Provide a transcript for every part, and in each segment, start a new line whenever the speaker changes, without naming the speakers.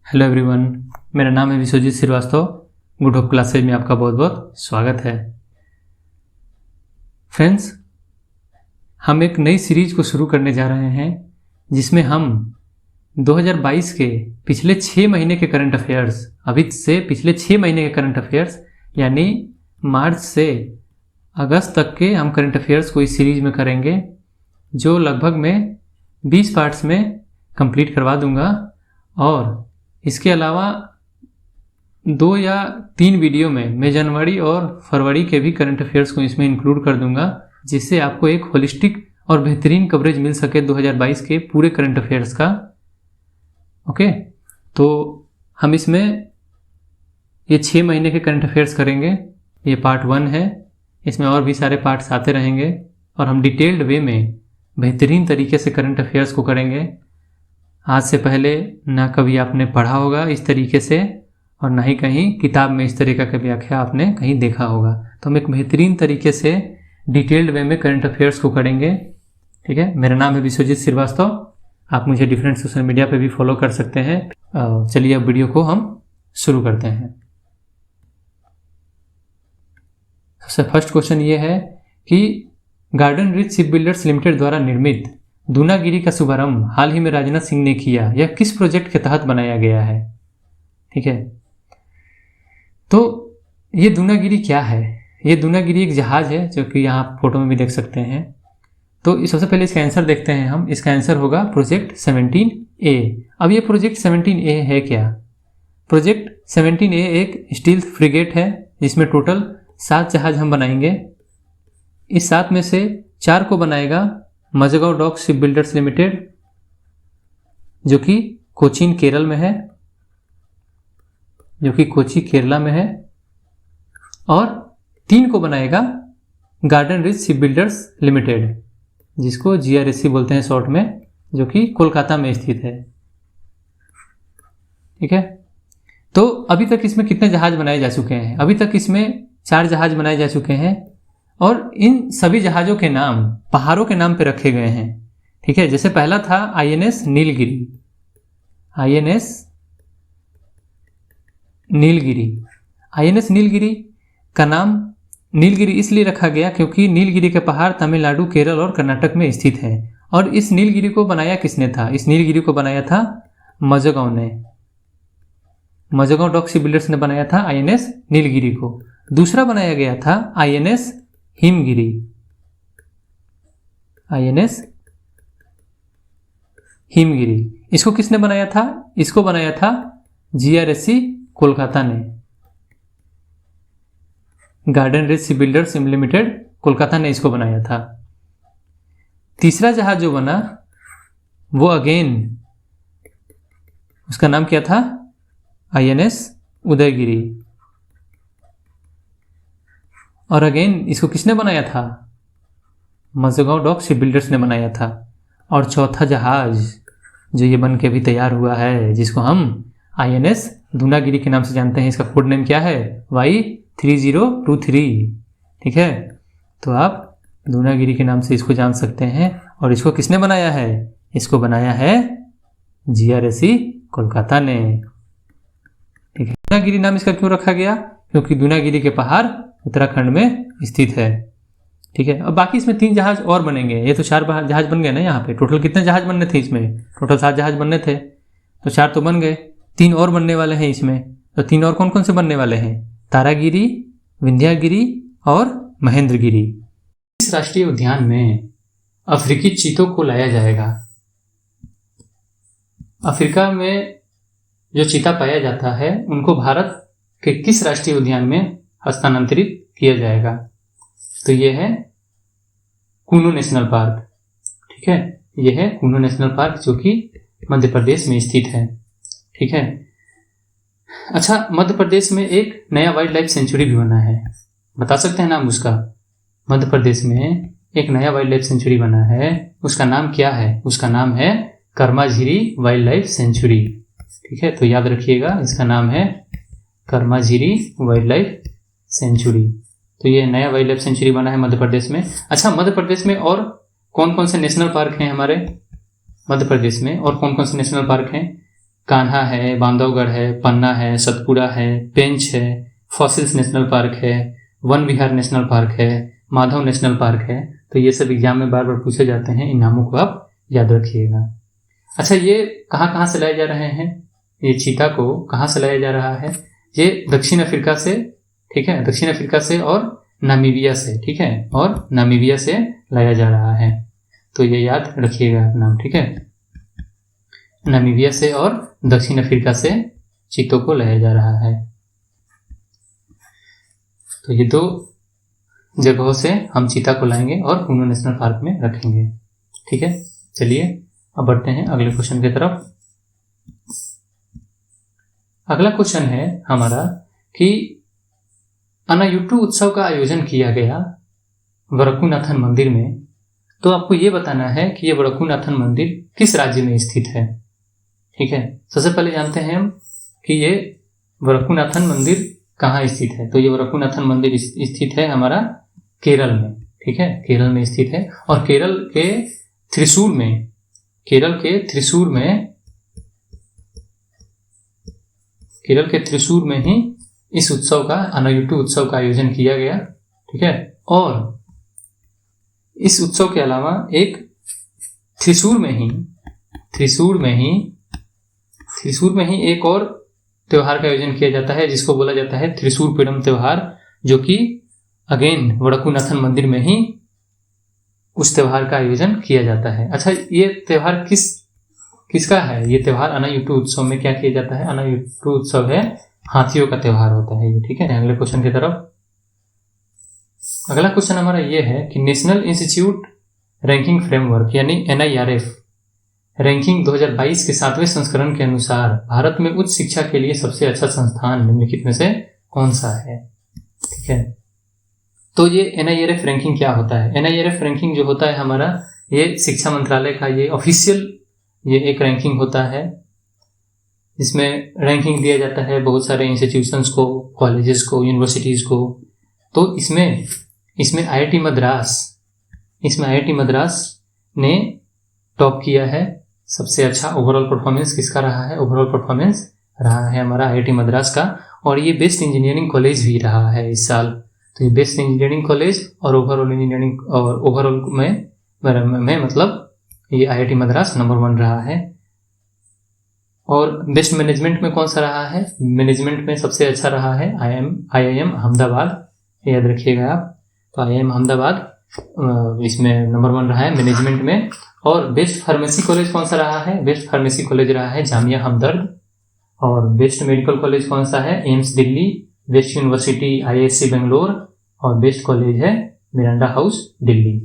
Hello everyone, मेरा नाम है Vishwajeet Srivastava. Good hope classes में आपका बहुत बहुत स्वागत है। फ्रेंड्स, हम एक नई सीरीज को शुरू करने जा रहे हैं जिसमें हम 2022 के पिछले 6 महीने के करंट अफेयर्स, अभी से पिछले 6 महीने के करंट अफेयर्स यानी मार्च से अगस्त तक के हम करंट अफेयर्स को इस सीरीज में करेंगे, जो लगभग मैं 20 पार्ट्स में कंप्लीट करवा दूंगा। और इसके अलावा 2 या 3 वीडियो में मैं जनवरी और फरवरी के भी करंट अफेयर्स को इसमें इंक्लूड कर दूंगा, जिससे आपको एक होलिस्टिक और बेहतरीन कवरेज मिल सके 2022 के पूरे करंट अफेयर्स का। ओके, तो हम इसमें ये 6 महीने के करंट अफेयर्स करेंगे। ये पार्ट 1 है, इसमें और भी सारे पार्ट्स आते रहेंगे और हम डिटेल्ड वे में बेहतरीन तरीके से करंट अफेयर्स को करेंगे। आज से पहले ना कभी आपने पढ़ा होगा इस तरीके से, और ना ही कहीं किताब में इस तरीके का व्याख्या आपने कहीं देखा होगा। तो हम एक बेहतरीन तरीके से डिटेल्ड वे में करंट अफेयर्स को करेंगे। ठीक है, मेरा नाम है विश्वजीत श्रीवास्तव। आप मुझे डिफरेंट सोशल मीडिया पे भी फॉलो कर सकते हैं। चलिए अब वीडियो को हम शुरू करते हैं। सबसे फर्स्ट क्वेश्चन ये है कि garden rich ship builders limited द्वारा निर्मित दूनागिरी का शुभारंभ हाल ही में राजनाथ सिंह ने किया। यह किस प्रोजेक्ट के तहत बनाया गया है? ठीक है, तो ये दूनागिरी क्या है? ये दूनागिरी एक जहाज है, जो कि यहाँ फोटो में भी देख सकते हैं। तो सबसे पहले इसका आंसर देखते हैं हम। इसका आंसर होगा प्रोजेक्ट 17A। अब ये प्रोजेक्ट 17A है क्या? प्रोजेक्ट 17A एक स्टील फ्रिगेट है, जिसमें टोटल 7 जहाज हम बनाएंगे। इस 7 में से 4 को बनाएगा Mazagon dock ship builders limited, जो कि कोचीन केरल में है, जो कि कोची केरला में है। और 3 को बनाएगा garden rich ship builders limited, जिसको GRSC बोलते हैं शॉर्ट में, जो कि कोलकाता में स्थित है। ठीक है, तो अभी तक इसमें कितने जहाज बनाए जा चुके हैं? अभी तक इसमें 4 जहाज बनाए जा चुके हैं, और इन सभी जहाज़ों के नाम पहाड़ों के नाम पे रखे गए हैं। ठीक है, जैसे पहला था INS Nilgiri. INS Nilgiri, INS Nilgiri का नाम नीलगिरी इसलिए रखा गया क्योंकि नीलगिरी के पहाड़ तमिलनाडु, केरल और कर्नाटक में स्थित हैं। और इस नीलगिरी को बनाया किसने था? इस नीलगिरी को बनाया था मजगांव ने। मजगांव डॉक शिप बिल्डर्स ने बनाया था INS नीलगिरी को। दूसरा बनाया गया था INS हिमगिरी। INS हिमगिरी, इसको किसने बनाया था? इसको बनाया था GRSC कोलकाता ने। Garden rich ship builders limited Kolkata ने इसको बनाया था। तीसरा जहाज जो बना वो अगेन, उसका नाम क्या था? INS उदयगिरी। और अगेन इसको किसने बनाया था? मजगांव डॉक शिप बिल्डर्स ने बनाया था। और चौथा जहाज जो ये बन के भी तैयार हुआ है, जिसको हम INS दूनागिरी के नाम से जानते हैं, इसका कोड नेम क्या है? Y3023। ठीक है, तो आप दूनागिरी के नाम से इसको जान सकते हैं। और इसको किसने बनाया है? इसको बनाया है GRSC कोलकाता ने। ठीक है, दूनागिरी नाम इसका क्यों रखा गया? क्योंकि दूनागिरी के पहाड़ उत्तराखंड में स्थित है। ठीक है, अब बाकी इसमें 3 जहाज और बनेंगे। ये तो 4 जहाज बन गए ना। यहाँ पे टोटल कितने जहाज बनने थे? इसमें टोटल 7 जहाज बनने थे, तो 4 तो बन गए, 3 और बनने वाले हैं इसमें। तो 3 और कौन कौन से बनने वाले हैं? तारागिरी, विंध्यागिरी और महेंद्रगिरी। इस राष्ट्रीय उद्यान में अफ्रीकी चीतों को लाया जाएगा। अफ्रीका में जो चीता पाया जाता है, उनको भारत के किस राष्ट्रीय उद्यान में हस्तांतरित किया जाएगा? तो ये है कुनू नेशनल पार्क। ठीक है, ये है कुनू नेशनल पार्क, जो कि मध्य प्रदेश में स्थित है। ठीक है, अच्छा, मध्य प्रदेश में एक नया वाइल्ड लाइफ सेंचुरी भी बना है। बता सकते हैं नाम उसका? मध्य प्रदेश में एक नया वाइल्ड लाइफ सेंचुरी बना है, उसका नाम क्या है? उसका नाम है कर्माझीरी वाइल्ड लाइफ सेंचुरी। ठीक है, तो याद रखिएगा, इसका नाम है कर्माझीरी वाइल्ड लाइफ सेंचुरी। तो ये नया वाइल्ड लाइफ सेंचुरी बना है मध्य प्रदेश में। अच्छा, मध्य प्रदेश में और कौन कौन से नेशनल पार्क हैं हमारे? मध्य प्रदेश में और कौन कौन से नेशनल पार्क हैं? कान्हा है, बांधवगढ़ है, पन्ना है, सतपुड़ा है, पेंच है, फॉसिल्स नेशनल पार्क है, वन विहार नेशनल पार्क है, माधव नेशनल पार्क है। तो ये सब एग्जाम में बार बार पूछे जाते हैं, इन नामों को आप याद रखिएगा। अच्छा, ये कहाँ से लाए जा रहे हैं? ये चीता को कहाँ से लाया जा रहा है? ये दक्षिण अफ्रीका से, ठीक है, दक्षिण अफ्रीका से और नामीबिया से, ठीक है, और नामीबिया से लाया जा रहा है। तो ये याद रखिएगा नाम, ठीक है। नामीबिया से और दक्षिण अफ्रीका से चीतों को लाया जा रहा है। तो ये 2 जगहों से हम चीता को लाएंगे और कुनो नेशनल पार्क में रखेंगे, ठीक है। चलिए अब बढ़ते हैं अगले क्वेश्चन की तरफ। अगला क्वेश्चन है हमारा कि अनायुट्टु उत्सव का आयोजन किया गया वरकुनाथन मंदिर में। तो आपको ये बताना है कि ये वरकुनाथन मंदिर किस राज्य में स्थित है, ठीक है। सबसे पहले जानते हैं हम कि ये वरकुनाथन मंदिर कहाँ स्थित है। तो ये वरकुनाथन मंदिर स्थित है हमारा केरल में, ठीक है, केरल में स्थित है। और केरल के त्रिशूर में ही इस उत्सव का, अनायुट्टु उत्सव का आयोजन किया गया, ठीक है। और इस उत्सव के अलावा एक त्रिशूर में ही एक और त्योहार का आयोजन किया जाता है, जिसको बोला जाता है त्रिशूर पीड़म त्योहार, जो कि अगेन वरकुनाथन मंदिर में ही उस त्योहार का आयोजन किया जाता है। अच्छा, ये त्योहार किसका है? ये त्योहार अनायुट्टु उत्सव में क्या किया जाता है? अनायुट्टु उत्सव है हाथियों का त्योहार होता है ये, ठीक है। अगले क्वेश्चन की तरफ। अगला क्वेश्चन हमारा ये है कि नेशनल इंस्टीट्यूट रैंकिंग फ्रेमवर्क यानी NIRF रैंकिंग 2022 के 7वें संस्करण के अनुसार भारत में उच्च शिक्षा के लिए सबसे अच्छा संस्थान निम्नलिखित में से कौन सा है, ठीक है। तो ये NIRF रैंकिंग क्या होता है? NIRF रैंकिंग जो होता है हमारा, ये शिक्षा मंत्रालय का ये ऑफिशियल ये एक रैंकिंग होता है, जिसमें रैंकिंग दिया जाता है बहुत सारे इंस्टीट्यूशंस को, कॉलेजेस को, यूनिवर्सिटीज को। तो इसमें IIT मद्रास ने टॉप किया है। सबसे अच्छा ओवरऑल परफॉर्मेंस किसका रहा है? ओवरऑल परफॉर्मेंस रहा है हमारा IIT मद्रास का। और ये बेस्ट इंजीनियरिंग कॉलेज भी रहा है इस साल। तो ये बेस्ट इंजीनियरिंग कॉलेज और ओवरऑल इंजीनियरिंग और ओवरऑल में मतलब ये IIT मद्रास नंबर 1 रहा है। और बेस्ट मैनेजमेंट में कौन सा रहा है? मैनेजमेंट में सबसे अच्छा रहा है IIM अहमदाबाद, याद रखिएगा आप। तो IIM अहमदाबाद इसमें नंबर 1 रहा है मैनेजमेंट में। और बेस्ट फार्मेसी कॉलेज कौन सा रहा है? बेस्ट फार्मेसी कॉलेज रहा है जामिया हमदर्द। और बेस्ट मेडिकल कॉलेज कौन सा है? AIIMS Delhi. Best university IISc Bangalore. और बेस्ट कॉलेज है मिरांडा हाउस दिल्ली।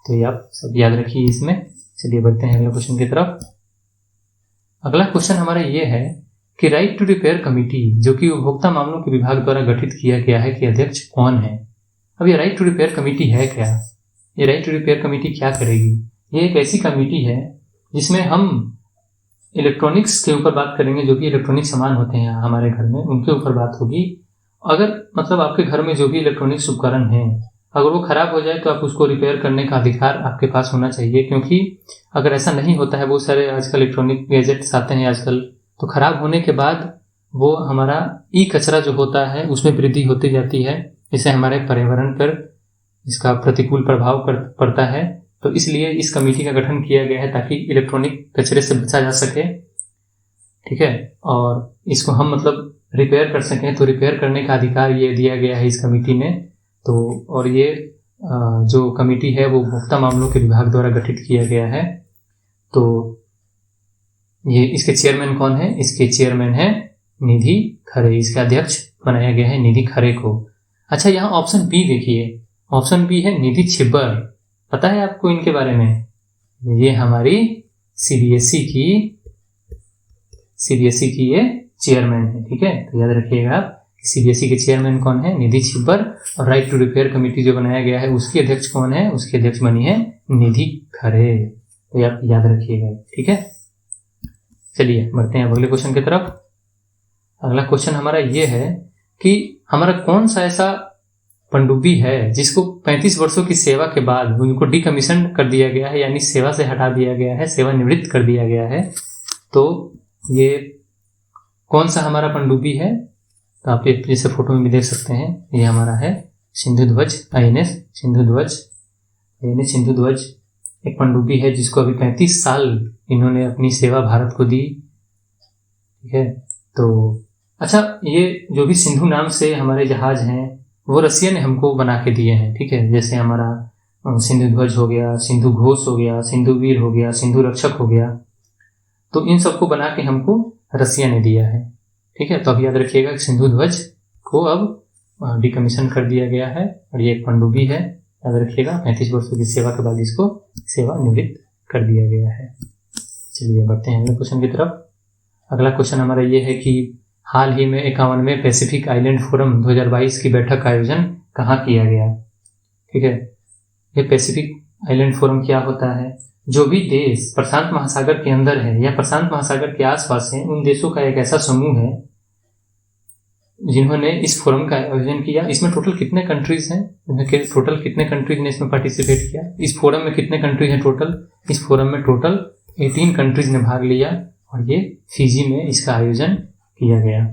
तो ये आप सब याद रखिए इसमें। चलिए बढ़ते हैं अगले क्वेश्चन की तरफ। अगला क्वेश्चन हमारा ये है कि राइट टू रिपेयर कमेटी, जो कि उपभोक्ता मामलों के विभाग द्वारा गठित किया गया है, कि अध्यक्ष कौन है? अब ये राइट टू रिपेयर कमेटी है क्या? ये राइट टू रिपेयर कमेटी क्या करेगी? ये एक ऐसी कमेटी है जिसमें हम इलेक्ट्रॉनिक्स के ऊपर बात करेंगे, जो कि इलेक्ट्रॉनिक सामान होते हैं हमारे घर में, उनके ऊपर बात होगी। अगर मतलब आपके घर में जो भी इलेक्ट्रॉनिक्स उपकरण हैं, अगर वो खराब हो जाए तो आप उसको रिपेयर करने का अधिकार आपके पास होना चाहिए। क्योंकि अगर ऐसा नहीं होता है, बहुत सारे आजकल इलेक्ट्रॉनिक गैजेट्स आते हैं आजकल, तो खराब होने के बाद वो हमारा कचरा जो होता है उसमें वृद्धि होती जाती है। इससे हमारे पर्यावरण पर इसका प्रतिकूल प्रभाव पड़ता है। तो इसलिए इस कमेटी का गठन किया गया है ताकि इलेक्ट्रॉनिक कचरे से बचा जा सके, ठीक है, और इसको हम मतलब रिपेयर कर सकें। तो रिपेयर करने का अधिकार ये दिया गया है इस कमेटी में। तो और ये जो कमेटी है वो उपभोक्ता मामलों के विभाग द्वारा गठित किया गया है। तो ये इसके चेयरमैन कौन है? इसके चेयरमैन है निधि खरे। इसका अध्यक्ष बनाया गया है निधि खरे को। अच्छा, यहाँ ऑप्शन बी देखिए, ऑप्शन बी है निधि छिब्बर। पता है आपको इनके बारे में? ये हमारी CBSE की ये चेयरमैन है, ठीक है। तो याद रखिएगा आप, CBSE के चेयरमैन कौन है? निधि छिब्बर। और राइट टू रिपेयर कमेटी जो बनाया गया है उसकी अध्यक्ष कौन है? उसकी अध्यक्ष बनी है निधि खरे। तो आप याद रखिएगा, ठीक है। चलिए बढ़ते हैं अगले क्वेश्चन की तरफ। अगला क्वेश्चन हमारा ये है कि हमारा कौन सा ऐसा पनडुब्बी है जिसको 35 वर्षों की सेवा के बाद उनको डिकमीशन कर दिया गया है, यानी सेवा से हटा दिया गया है, सेवानिवृत्त कर दिया गया है। तो ये कौन सा हमारा पनडुब्बी है, तो आप जैसे फोटो में भी देख सकते हैं, ये हमारा है सिंधु ध्वज, INS सिंधु ध्वज। INS सिंधु ध्वज एक पनडुब्बी है जिसको अभी 35 साल इन्होंने अपनी सेवा भारत को दी। ठीक है, तो अच्छा, ये जो भी सिंधु नाम से हमारे जहाज हैं वो रसिया ने हमको बना के दिए हैं। ठीक है, जैसे हमारा सिंधु ध्वज हो गया, सिंधु घोष हो गया, सिंधु वीर हो गया, सिंधु रक्षक हो गया, तो इन सबको बना के हमको रसिया ने दिया है। ठीक है, तो अब याद रखिएगा सिंधु ध्वज को अब डिकमीशन कर दिया गया है और ये एक पनडुब्बी है, याद रखिएगा। 35 वर्षों की सेवा के बाद इसको सेवानिवृत्त कर दिया गया है। चलिए बढ़ते हैं अगले क्वेश्चन की तरफ। अगला क्वेश्चन हमारा ये है कि हाल ही में 51वें पैसिफिक आइलैंड फोरम 2022 की बैठक का आयोजन कहाँ किया गया। ठीक है, ये पैसिफिक आइलैंड फोरम क्या होता है, जो भी देश प्रशांत महासागर के अंदर है या प्रशांत महासागर के आसपास है, उन देशों का एक ऐसा समूह है जिन्होंने इस फोरम का आयोजन किया। इसमें टोटल कितने कंट्रीज हैं, टोटल कितने कंट्रीज ने इसमें पार्टिसिपेट किया, इस फोरम में कितने कंट्रीज हैं टोटल, इस फोरम में टोटल 18 कंट्रीज ने भाग लिया और ये फिजी में इसका आयोजन किया गया।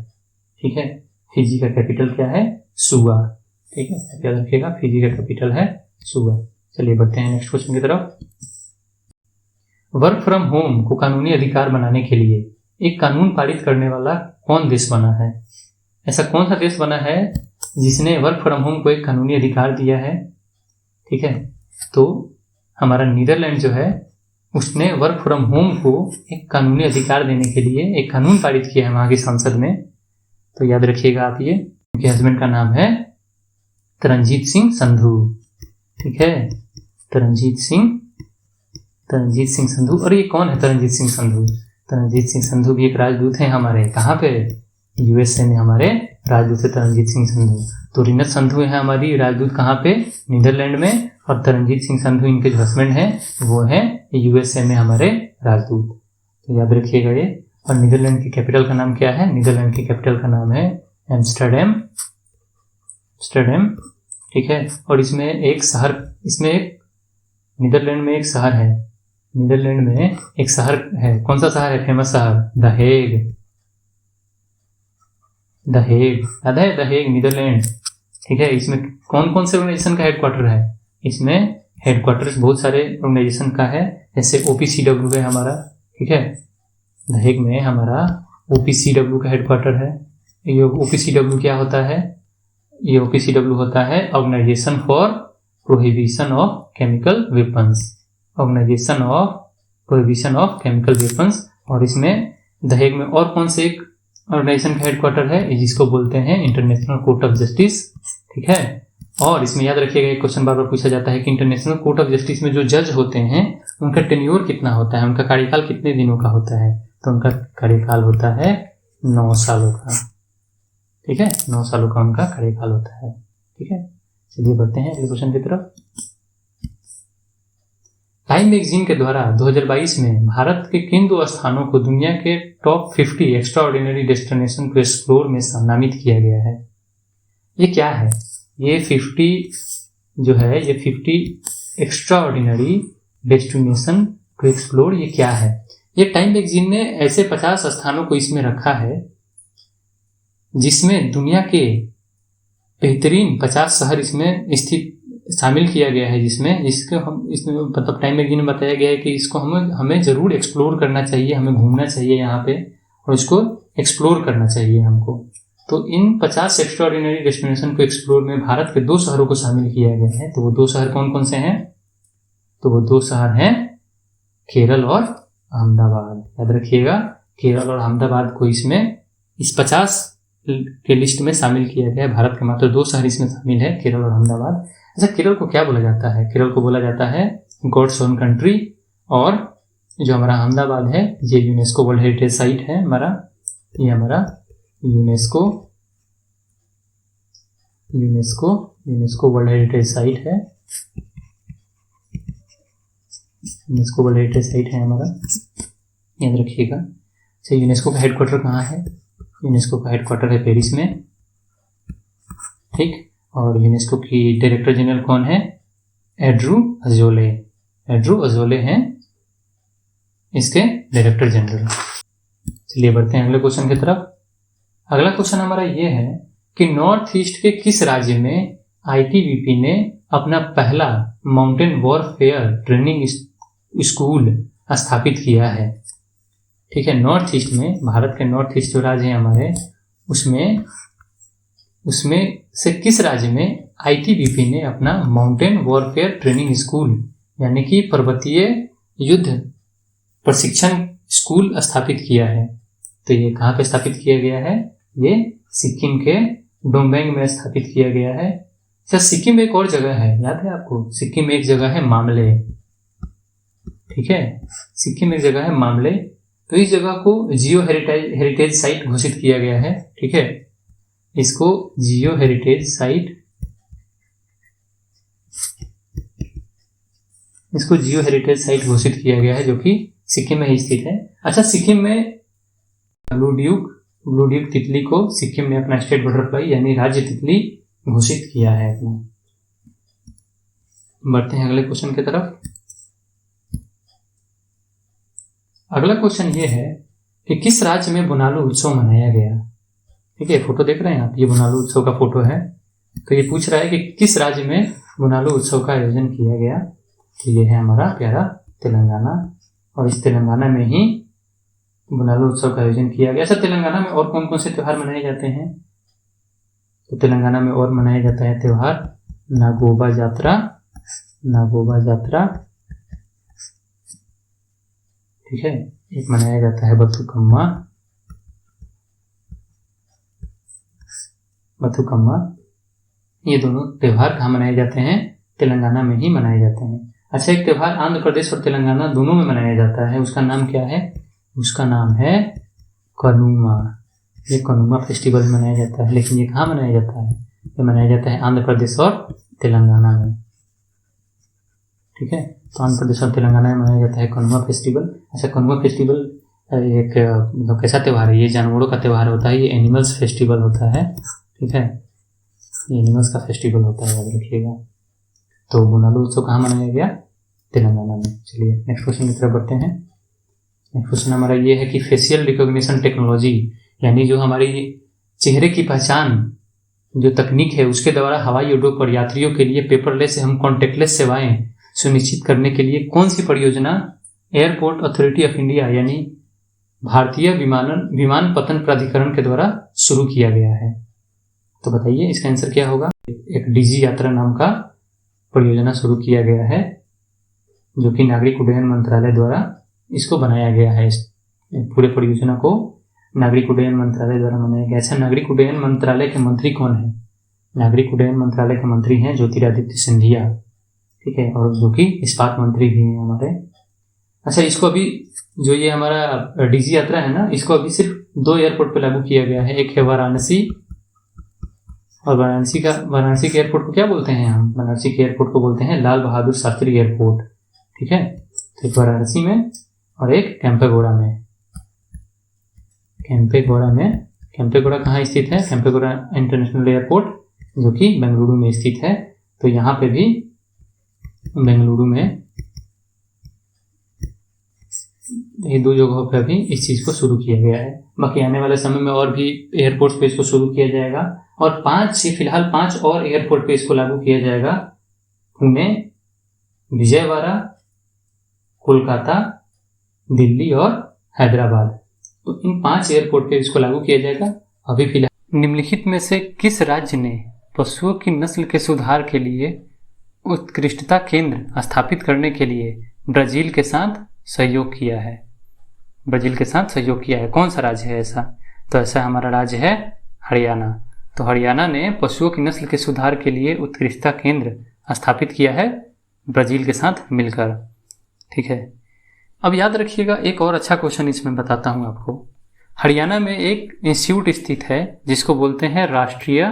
ठीक है, फिजी का कैपिटल क्या है, सुआ। ठीक है, याद रखिएगा फिजी का कैपिटल है सुआ। चलिए बढ़ते हैं नेक्स्ट क्वेश्चन की तरफ। वर्क फ्रॉम होम को कानूनी अधिकार बनाने के लिए एक कानून पारित करने वाला कौन देश बना है। ऐसा कौन सा देश बना है जिसने वर्क फ्रॉम होम को एक कानूनी अधिकार दिया है। ठीक है, तो हमारा नीदरलैंड जो है उसने वर्क फ्रॉम होम को एक कानूनी अधिकार देने के लिए एक कानून पारित किया है वहां की संसद में। तो याद रखिएगा आप, ये उनके हस्बैंड का नाम है तरनजीत सिंह संधू। ठीक है, तरनजीत सिंह संधू। और ये कौन है तरनजीत सिंह संधू? तरनजीत सिंह संधू भी एक राजदूत हैं हमारे, कहाँ पे, USA में हमारे राजदूत है तरनजीत सिंह संधू। तो रिनत संधू है हमारी राजदूत कहाँ पे, नीदरलैंड में, और तरनजीत सिंह संधू इनके जो हस्बैंड हैं वो है USA में हमारे राजदूत। तो याद रखिएगा ये। और नीदरलैंड की कैपिटल का नाम क्या है, नीदरलैंड की कैपिटल का नाम है एम्स्टर्डम। ठीक है, और इसमें एक शहर, नीदरलैंड में एक शहर है, नीदरलैंड में एक शहर है, कौन सा शहर है, फेमस शहर, द हेग। याद है, द हेग, नीदरलैंड। ठीक है, इसमें कौन कौन से ऑर्गेनाइजेशन का हेडक्वार्टर है, इसमें हेडक्वार्टर बहुत सारे ऑर्गेनाइजेशन का है, जैसे OPCW है हमारा। ठीक है, द हेग में हमारा OPCW का हेडक्वार्टर है। ये OPCW क्या होता है, ये OPCW होता है organisation for prohibition of chemical weapons, organisation of prohibition of chemical weapons. और इसमें द हेग में और कौन से एक ऑर्गेनाइजेशन का हेडक्वार्टर है, जिसको बोलते हैं इंटरनेशनल कोर्ट ऑफ जस्टिस। ठीक है, और इसमें याद रखिएगा एक क्वेश्चन बार बार पूछा जाता है कि इंटरनेशनल कोर्ट ऑफ जस्टिस में जो जज होते हैं उनका टेन्योर कितना होता है, उनका कार्यकाल कितने दिनों का होता है। तो उनका कार्यकाल होता है 9 सालों का। ठीक है, 9 सालों का उनका कार्यकाल होता है। ठीक है, चलिए बढ़ते हैं अगले क्वेश्चन की तरफ। टाइम मैगजीन के द्वारा 2022 में भारत के किन 2 स्थानों को दुनिया के top 50 extraordinary destination to explore में नामित किया गया है। ये क्या है, ये 50 जो है, ये 50 एक्स्ट्राऑर्डिनरी डेस्टिनेशन टू एक्सप्लोर, ये क्या है। ये टाइम मैगजीन ने ऐसे 50 स्थानों को इसमें रखा है जिसमें दुनिया के बेहतरीन 50 शहर इसमें स्थित शामिल किया गया है, जिसको हम इसमें मतलब टाइम मैगजीन में बताया गया है कि इसको हमें जरूर एक्सप्लोर करना चाहिए, हमें घूमना चाहिए यहाँ पे और इसको एक्सप्लोर करना चाहिए हमको। तो इन 50 एक्स्ट्राऑर्डिनरी डेस्टिनेशन को एक्सप्लोर में भारत के 2 शहरों को शामिल किया गया है। तो वो 2 शहर कौन कौन से हैं, तो वो 2 शहर हैं केरल और अहमदाबाद। याद रखिएगा, केरल और अहमदाबाद को इसमें इस 50 के लिस्ट में शामिल किया गया है। भारत के मात्र 2 शहर इसमें शामिल है, केरल और अहमदाबाद। अच्छा, केरल को क्या बोला जाता है, केरल को बोला जाता है गॉड्स ओन कंट्री। और जो हमारा अहमदाबाद है ये यूनेस्को वर्ल्ड हेरिटेज साइट है हमारा, ये हमारा यूनेस्को वर्ल्ड हेरिटेज साइट है, यूनेस्को वर्ल्ड हेरिटेज साइट है हमारा, याद रखिएगा। अच्छा, यूनेस्को का हेडक्वार्टर कहाँ है, यूनेस्को का हेडक्वार्टर है पेरिस में। ठीक, और यूनेस्को की डायरेक्टर जनरल कौन है, एड्रू अजोले हैं इसके डायरेक्टर जनरल। चलिए बढ़ते हैं अगले क्वेश्चन की तरफ। अगला क्वेश्चन हमारा ये है कि नॉर्थ ईस्ट के किस राज्य में आईटीबीपी ने अपना पहला माउंटेन वॉरफेयर ट्रेनिंग स्कूल स्थापित किया है। ठीक है, नॉर्थ ईस्ट में, भारत के नॉर्थ ईस्ट जो राज्य है हमारे, उसमें से किस राज्य में आईटीबीपी ने अपना माउंटेन वॉरफेयर ट्रेनिंग स्कूल यानी कि पर्वतीय युद्ध प्रशिक्षण स्कूल स्थापित किया है। तो ये कहाँ पे स्थापित किया गया है? ये सिक्किम के डोंगबेंग में स्थापित किया गया है। अच्छा, सिक्किम में एक और जगह है, याद है आपको? सिक्किम में एक जगह है मामले। ठीक है, सिक्किम में एक जगह है मामले। तो इस जगह को जियो हेरिटेज साइट घोषित किया गया है। ठीक है, इसको जियो हेरिटेज साइट घोषित किया गया है, जो कि सिक्किम में ही स्थित है। अच्छा, सिक्किम में ब्लू ड्यूक तितली को सिक्किम में अपना स्टेट बटरफ्लाई यानी राज्य तितली घोषित किया है। बढ़ते हैं अगले क्वेश्चन की तरफ। अगला क्वेश्चन ये है कि किस राज्य में बुनालू उत्सव मनाया गया? ठीक है, फोटो देख रहे हैं आप, ये बुनालू उत्सव का फोटो है। तो ये पूछ रहा है कि किस राज्य में बुनालू उत्सव का आयोजन किया गया। तो ये है हमारा प्यारा तेलंगाना, और इस तेलंगाना में ही बुनालू उत्सव का आयोजन किया गया। अच्छा, तेलंगाना में और कौन कौन से त्योहार मनाए जाते हैं? तो तेलंगाना में और मनाया जाता है त्योहार नागोबा जात्रा। ठीक है, एक मनाया जाता है बथुकम्मा। ये दोनों त्योहार कहाँ मनाए जाते हैं? तेलंगाना में ही मनाए जाते हैं। अच्छा, एक त्योहार आंध्र प्रदेश और तेलंगाना दोनों में मनाया जाता है, उसका नाम क्या है? उसका नाम है कनुमा। ये कनुमा फेस्टिवल मनाया जाता है, लेकिन ये कहाँ मनाया जाता है? ये मनाया जाता है आंध्र प्रदेश और तेलंगाना में। ठीक है, तो आंध्र प्रदेश और तेलंगाना में मनाया जाता है कनुमा फेस्टिवल। अच्छा, कनुमा फेस्टिवल एक मतलब कैसा त्यौहार है? ये जानवरों का त्यौहार होता है, ये एनिमल्स फेस्टिवल होता है। ठीक है, ये एनिमल्स का फेस्टिवल होता है, याद रखिएगा। तो बुनालू उत्सव कहाँ मनाया गया? तेलंगाना में। चलिए नेक्स्ट क्वेश्चन की तरफ बढ़ते हैं। नेक्स्ट क्वेश्चन हमारा ये है कि फेशियल रिकॉग्निशन टेक्नोलॉजी यानी जो हमारी चेहरे की पहचान जो तकनीक है, उसके द्वारा हवाई अड्डों पर यात्रियों के लिए पेपरलेस एवं कॉन्टेक्टलेस सेवाएं सुनिश्चित करने के लिए कौन सी परियोजना एयरपोर्ट अथॉरिटी ऑफ इंडिया यानी भारतीय विमानपत्तन प्राधिकरण के द्वारा शुरू किया गया है? तो बताइए इसका आंसर क्या होगा? एक डीजी यात्रा नाम का परियोजना शुरू किया गया है, जो कि नागरिक उड्डयन मंत्रालय द्वारा इसको बनाया गया है। इस पूरे परियोजना को नागरिक उड्डयन मंत्रालय द्वारा बनाया गया। अच्छा, नागरिक उड्डयन मंत्रालय के मंत्री कौन है? नागरिक उड्डयन मंत्रालय के मंत्री हैं ज्योतिरादित्य सिंधिया। ठीक है, और जो कि इस्पात मंत्री भी हैं हमारे। अच्छा, इसको अभी जो ये हमारा डीजी यात्रा है ना, इसको अभी सिर्फ 2 एयरपोर्ट पे लागू किया गया है। एक है वाराणसी, और वाराणसी के एयरपोर्ट को क्या बोलते हैं हम? वाराणसी के एयरपोर्ट को बोलते हैं लाल बहादुर शास्त्री एयरपोर्ट। ठीक है, तो एक वाराणसी में और एक केम्पेगौड़ा में। केम्पेगौड़ा कहाँ स्थित है? केम्पेगौड़ा इंटरनेशनल एयरपोर्ट, जो कि बेंगलुरु में स्थित है। तो यहाँ पे भी बेंगलुरु में ये 2 जगहों पर भी इस चीज को शुरू किया गया है। बाकी आने वाले समय में और भी एयरपोर्ट पे इसको शुरू किया जाएगा, और फिलहाल 5 और एयरपोर्ट पे इसको लागू किया जाएगा। पुणे, विजयवाड़ा, कोलकाता, दिल्ली और हैदराबाद। तो इन 5 एयरपोर्ट पे इसको लागू किया जाएगा अभी फिलहाल। निम्नलिखित में से किस राज्य ने पशुओं की नस्ल के सुधार के लिए उत्कृष्टता केंद्र स्थापित करने के लिए ब्राजील के साथ सहयोग किया है? कौन सा राज्य है ऐसा? तो ऐसा हमारा राज्य है हरियाणा। तो हरियाणा ने पशुओं की नस्ल के सुधार के लिए उत्कृष्टता केंद्र स्थापित किया है ब्राजील के साथ मिलकर। ठीक है, अब याद रखिएगा एक और अच्छा क्वेश्चन इसमें बताता हूं आपको। हरियाणा में एक इंस्टीट्यूट स्थित है जिसको बोलते हैं राष्ट्रीय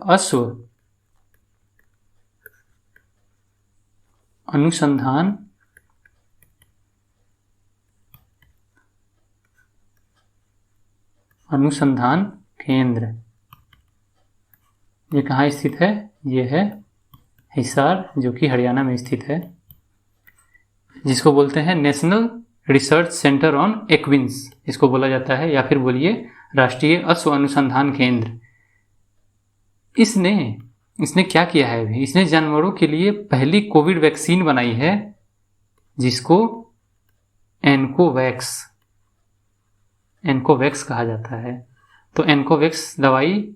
अश्व अनुसंधान केंद्र। ये कहाँ स्थित है? ये है हिसार, जो कि हरियाणा में स्थित है, जिसको बोलते हैं नेशनल रिसर्च सेंटर ऑन एक्विन्स इसको बोला जाता है, या फिर बोलिए राष्ट्रीय अश्व अनुसंधान केंद्र। इसने क्या किया है अभी, इसने जानवरों के लिए पहली कोविड वैक्सीन बनाई है जिसको एनकोवैक्स कहा जाता है। तो एनकोवैक्स दवाई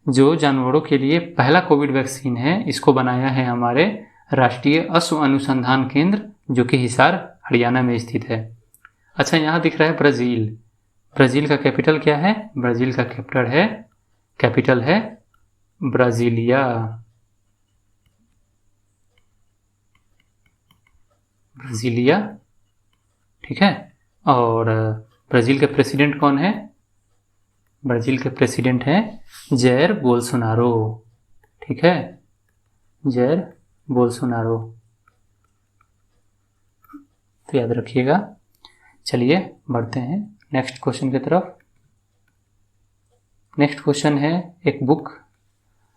जो जानवरों के लिए पहला कोविड वैक्सीन है, इसको बनाया है हमारे राष्ट्रीय अश्व अनुसंधान केंद्र जो कि हिसार हरियाणा में स्थित है। अच्छा, यहाँ दिख रहा है ब्राज़ील। ब्राज़ील का कैपिटल क्या है? ब्राज़ील का कैपिटल है ब्राज़ीलिया। ठीक है। और ब्राज़ील के प्रेसिडेंट कौन है? ब्राज़ील के प्रेसिडेंट हैं जैर बोल्सोनारो। ठीक है, जैर बोल्सोनारो, तो याद रखिएगा। चलिए बढ़ते हैं नेक्स्ट क्वेश्चन की तरफ। नेक्स्ट क्वेश्चन है एक बुक,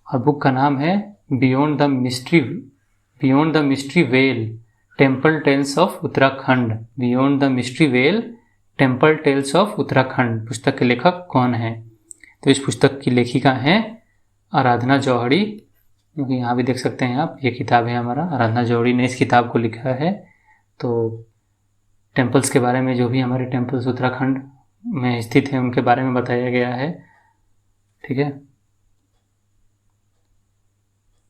और बुक का नाम है beyond the mystery well temple tales of Uttarakhand. Beyond the mystery well temple tales of Uttarakhand पुस्तक के लेखक कौन है? तो इस पुस्तक की लेखिका हैं आराधना जौहरी, क्योंकि यहाँ भी देख सकते हैं आप, ये किताब है हमारा, आराधना जौहरी ने इस किताब को लिखा है। तो टेम्पल्स के बारे में, जो भी हमारे टेम्पल्स उत्तराखंड में स्थित हैं उनके बारे में बताया गया है। ठीक है,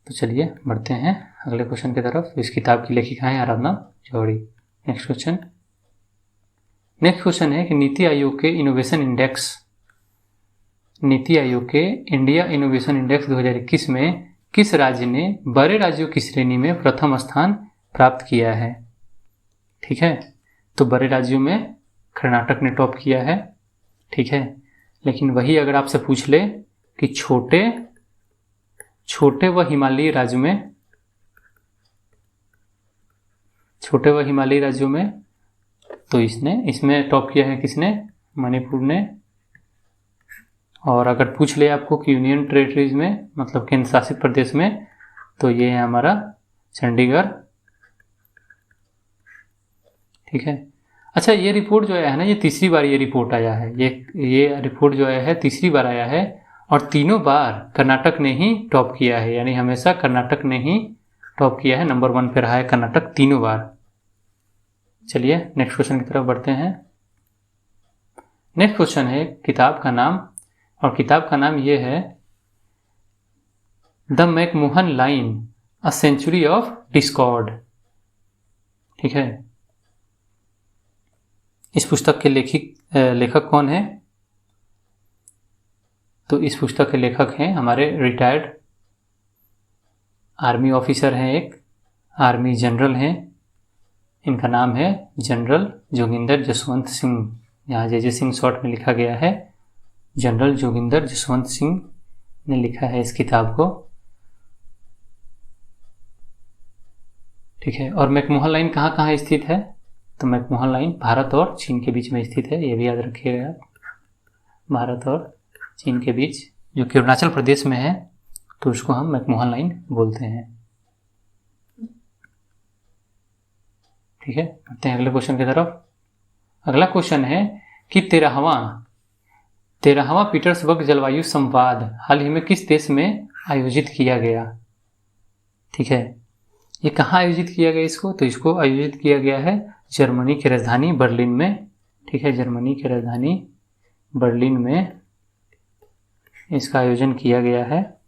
तो चलिए बढ़ते हैं अगले क्वेश्चन की तरफ। इस किताब की लेखिका है आराधना जौहरी। नेक्स्ट क्वेश्चन है कि नीति आयोग के इंडिया इनोवेशन इंडेक्स 2021 में किस राज्य ने बड़े राज्यों की श्रेणी में प्रथम स्थान प्राप्त किया है? ठीक है, तो बड़े राज्यों में कर्नाटक ने टॉप किया है। ठीक है, लेकिन वही अगर आपसे पूछ ले कि छोटे व हिमालयी राज्यों में, तो इसमें टॉप किया है किसने? मणिपुर ने। और अगर पूछ ले आपको कि यूनियन टेरिटरीज में, मतलब केंद्र शासित प्रदेश में, तो ये है हमारा चंडीगढ़। ठीक है। अच्छा, ये रिपोर्ट जो आया है ना, ये तीसरी बार ये रिपोर्ट आया है। ये रिपोर्ट जो आया है तीसरी बार आया है, और तीनों बार कर्नाटक ने ही टॉप किया है। यानी हमेशा कर्नाटक ने ही टॉप किया है, नंबर 1 पे रहा है कर्नाटक तीनों बार। चलिए नेक्स्ट क्वेश्चन की तरफ बढ़ते हैं। नेक्स्ट क्वेश्चन है किताब का नाम, और किताब का नाम ये है the McMahon line a century of discord. ठीक है, इस पुस्तक के लेखक कौन है? तो इस पुस्तक के लेखक हैं हमारे रिटायर्ड आर्मी ऑफिसर हैं, एक आर्मी जनरल हैं। इनका नाम है जनरल जोगिंदर जसवंत सिंह। यहाँ जे सिंह शॉर्ट में लिखा गया है। जनरल जोगिंदर जसवंत सिंह ने लिखा है इस किताब को। ठीक है, और मैकमोहन लाइन कहाँ स्थित है? तो मैकमोहन लाइन भारत और चीन के बीच में स्थित है, ये भी याद रखिएगा। भारत और चीन के बीच, जो कि अरुणाचल प्रदेश में है, तो उसको हम मैकमोहन लाइन बोलते हैं। ठीक है, बढ़ते हैं अगले क्वेश्चन की तरफ। अगला क्वेश्चन है कि 13वां पीटर्सबर्ग जलवायु संवाद हाल ही में किस देश में आयोजित किया गया? ठीक है, ये कहाँ आयोजित किया गया इसको? तो इसको आयोजित किया गया है जर्मनी की राजधानी बर्लिन में। ठीक है, जर्मनी की राजधानी बर्लिन में इसका आयोजन किया गया है,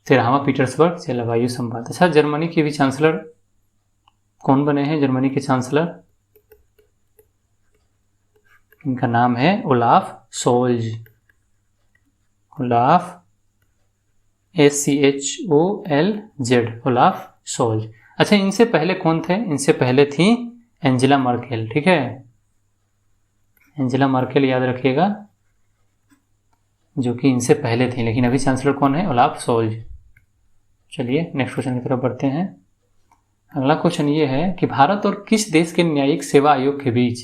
13वां पीटर्सबर्ग जलवायु संवाद। अच्छा, जर्मनी के भी चांसलर कौन बने हैं? जर्मनी के चांसलर, इनका नाम है Olaf Scholz. Olaf SCHOLZ, Olaf Scholz. अच्छा, इनसे पहले कौन थे? इनसे पहले थी एंजेला मर्केल। ठीक है, एंजेला मर्केल याद रखिएगा, जो कि इनसे पहले थी, लेकिन अभी चांसलर कौन है? Olaf Scholz. चलिए नेक्स्ट क्वेश्चन की तरफ बढ़ते हैं। अगला क्वेश्चन ये है कि भारत और किस देश के न्यायिक सेवा आयोग के बीच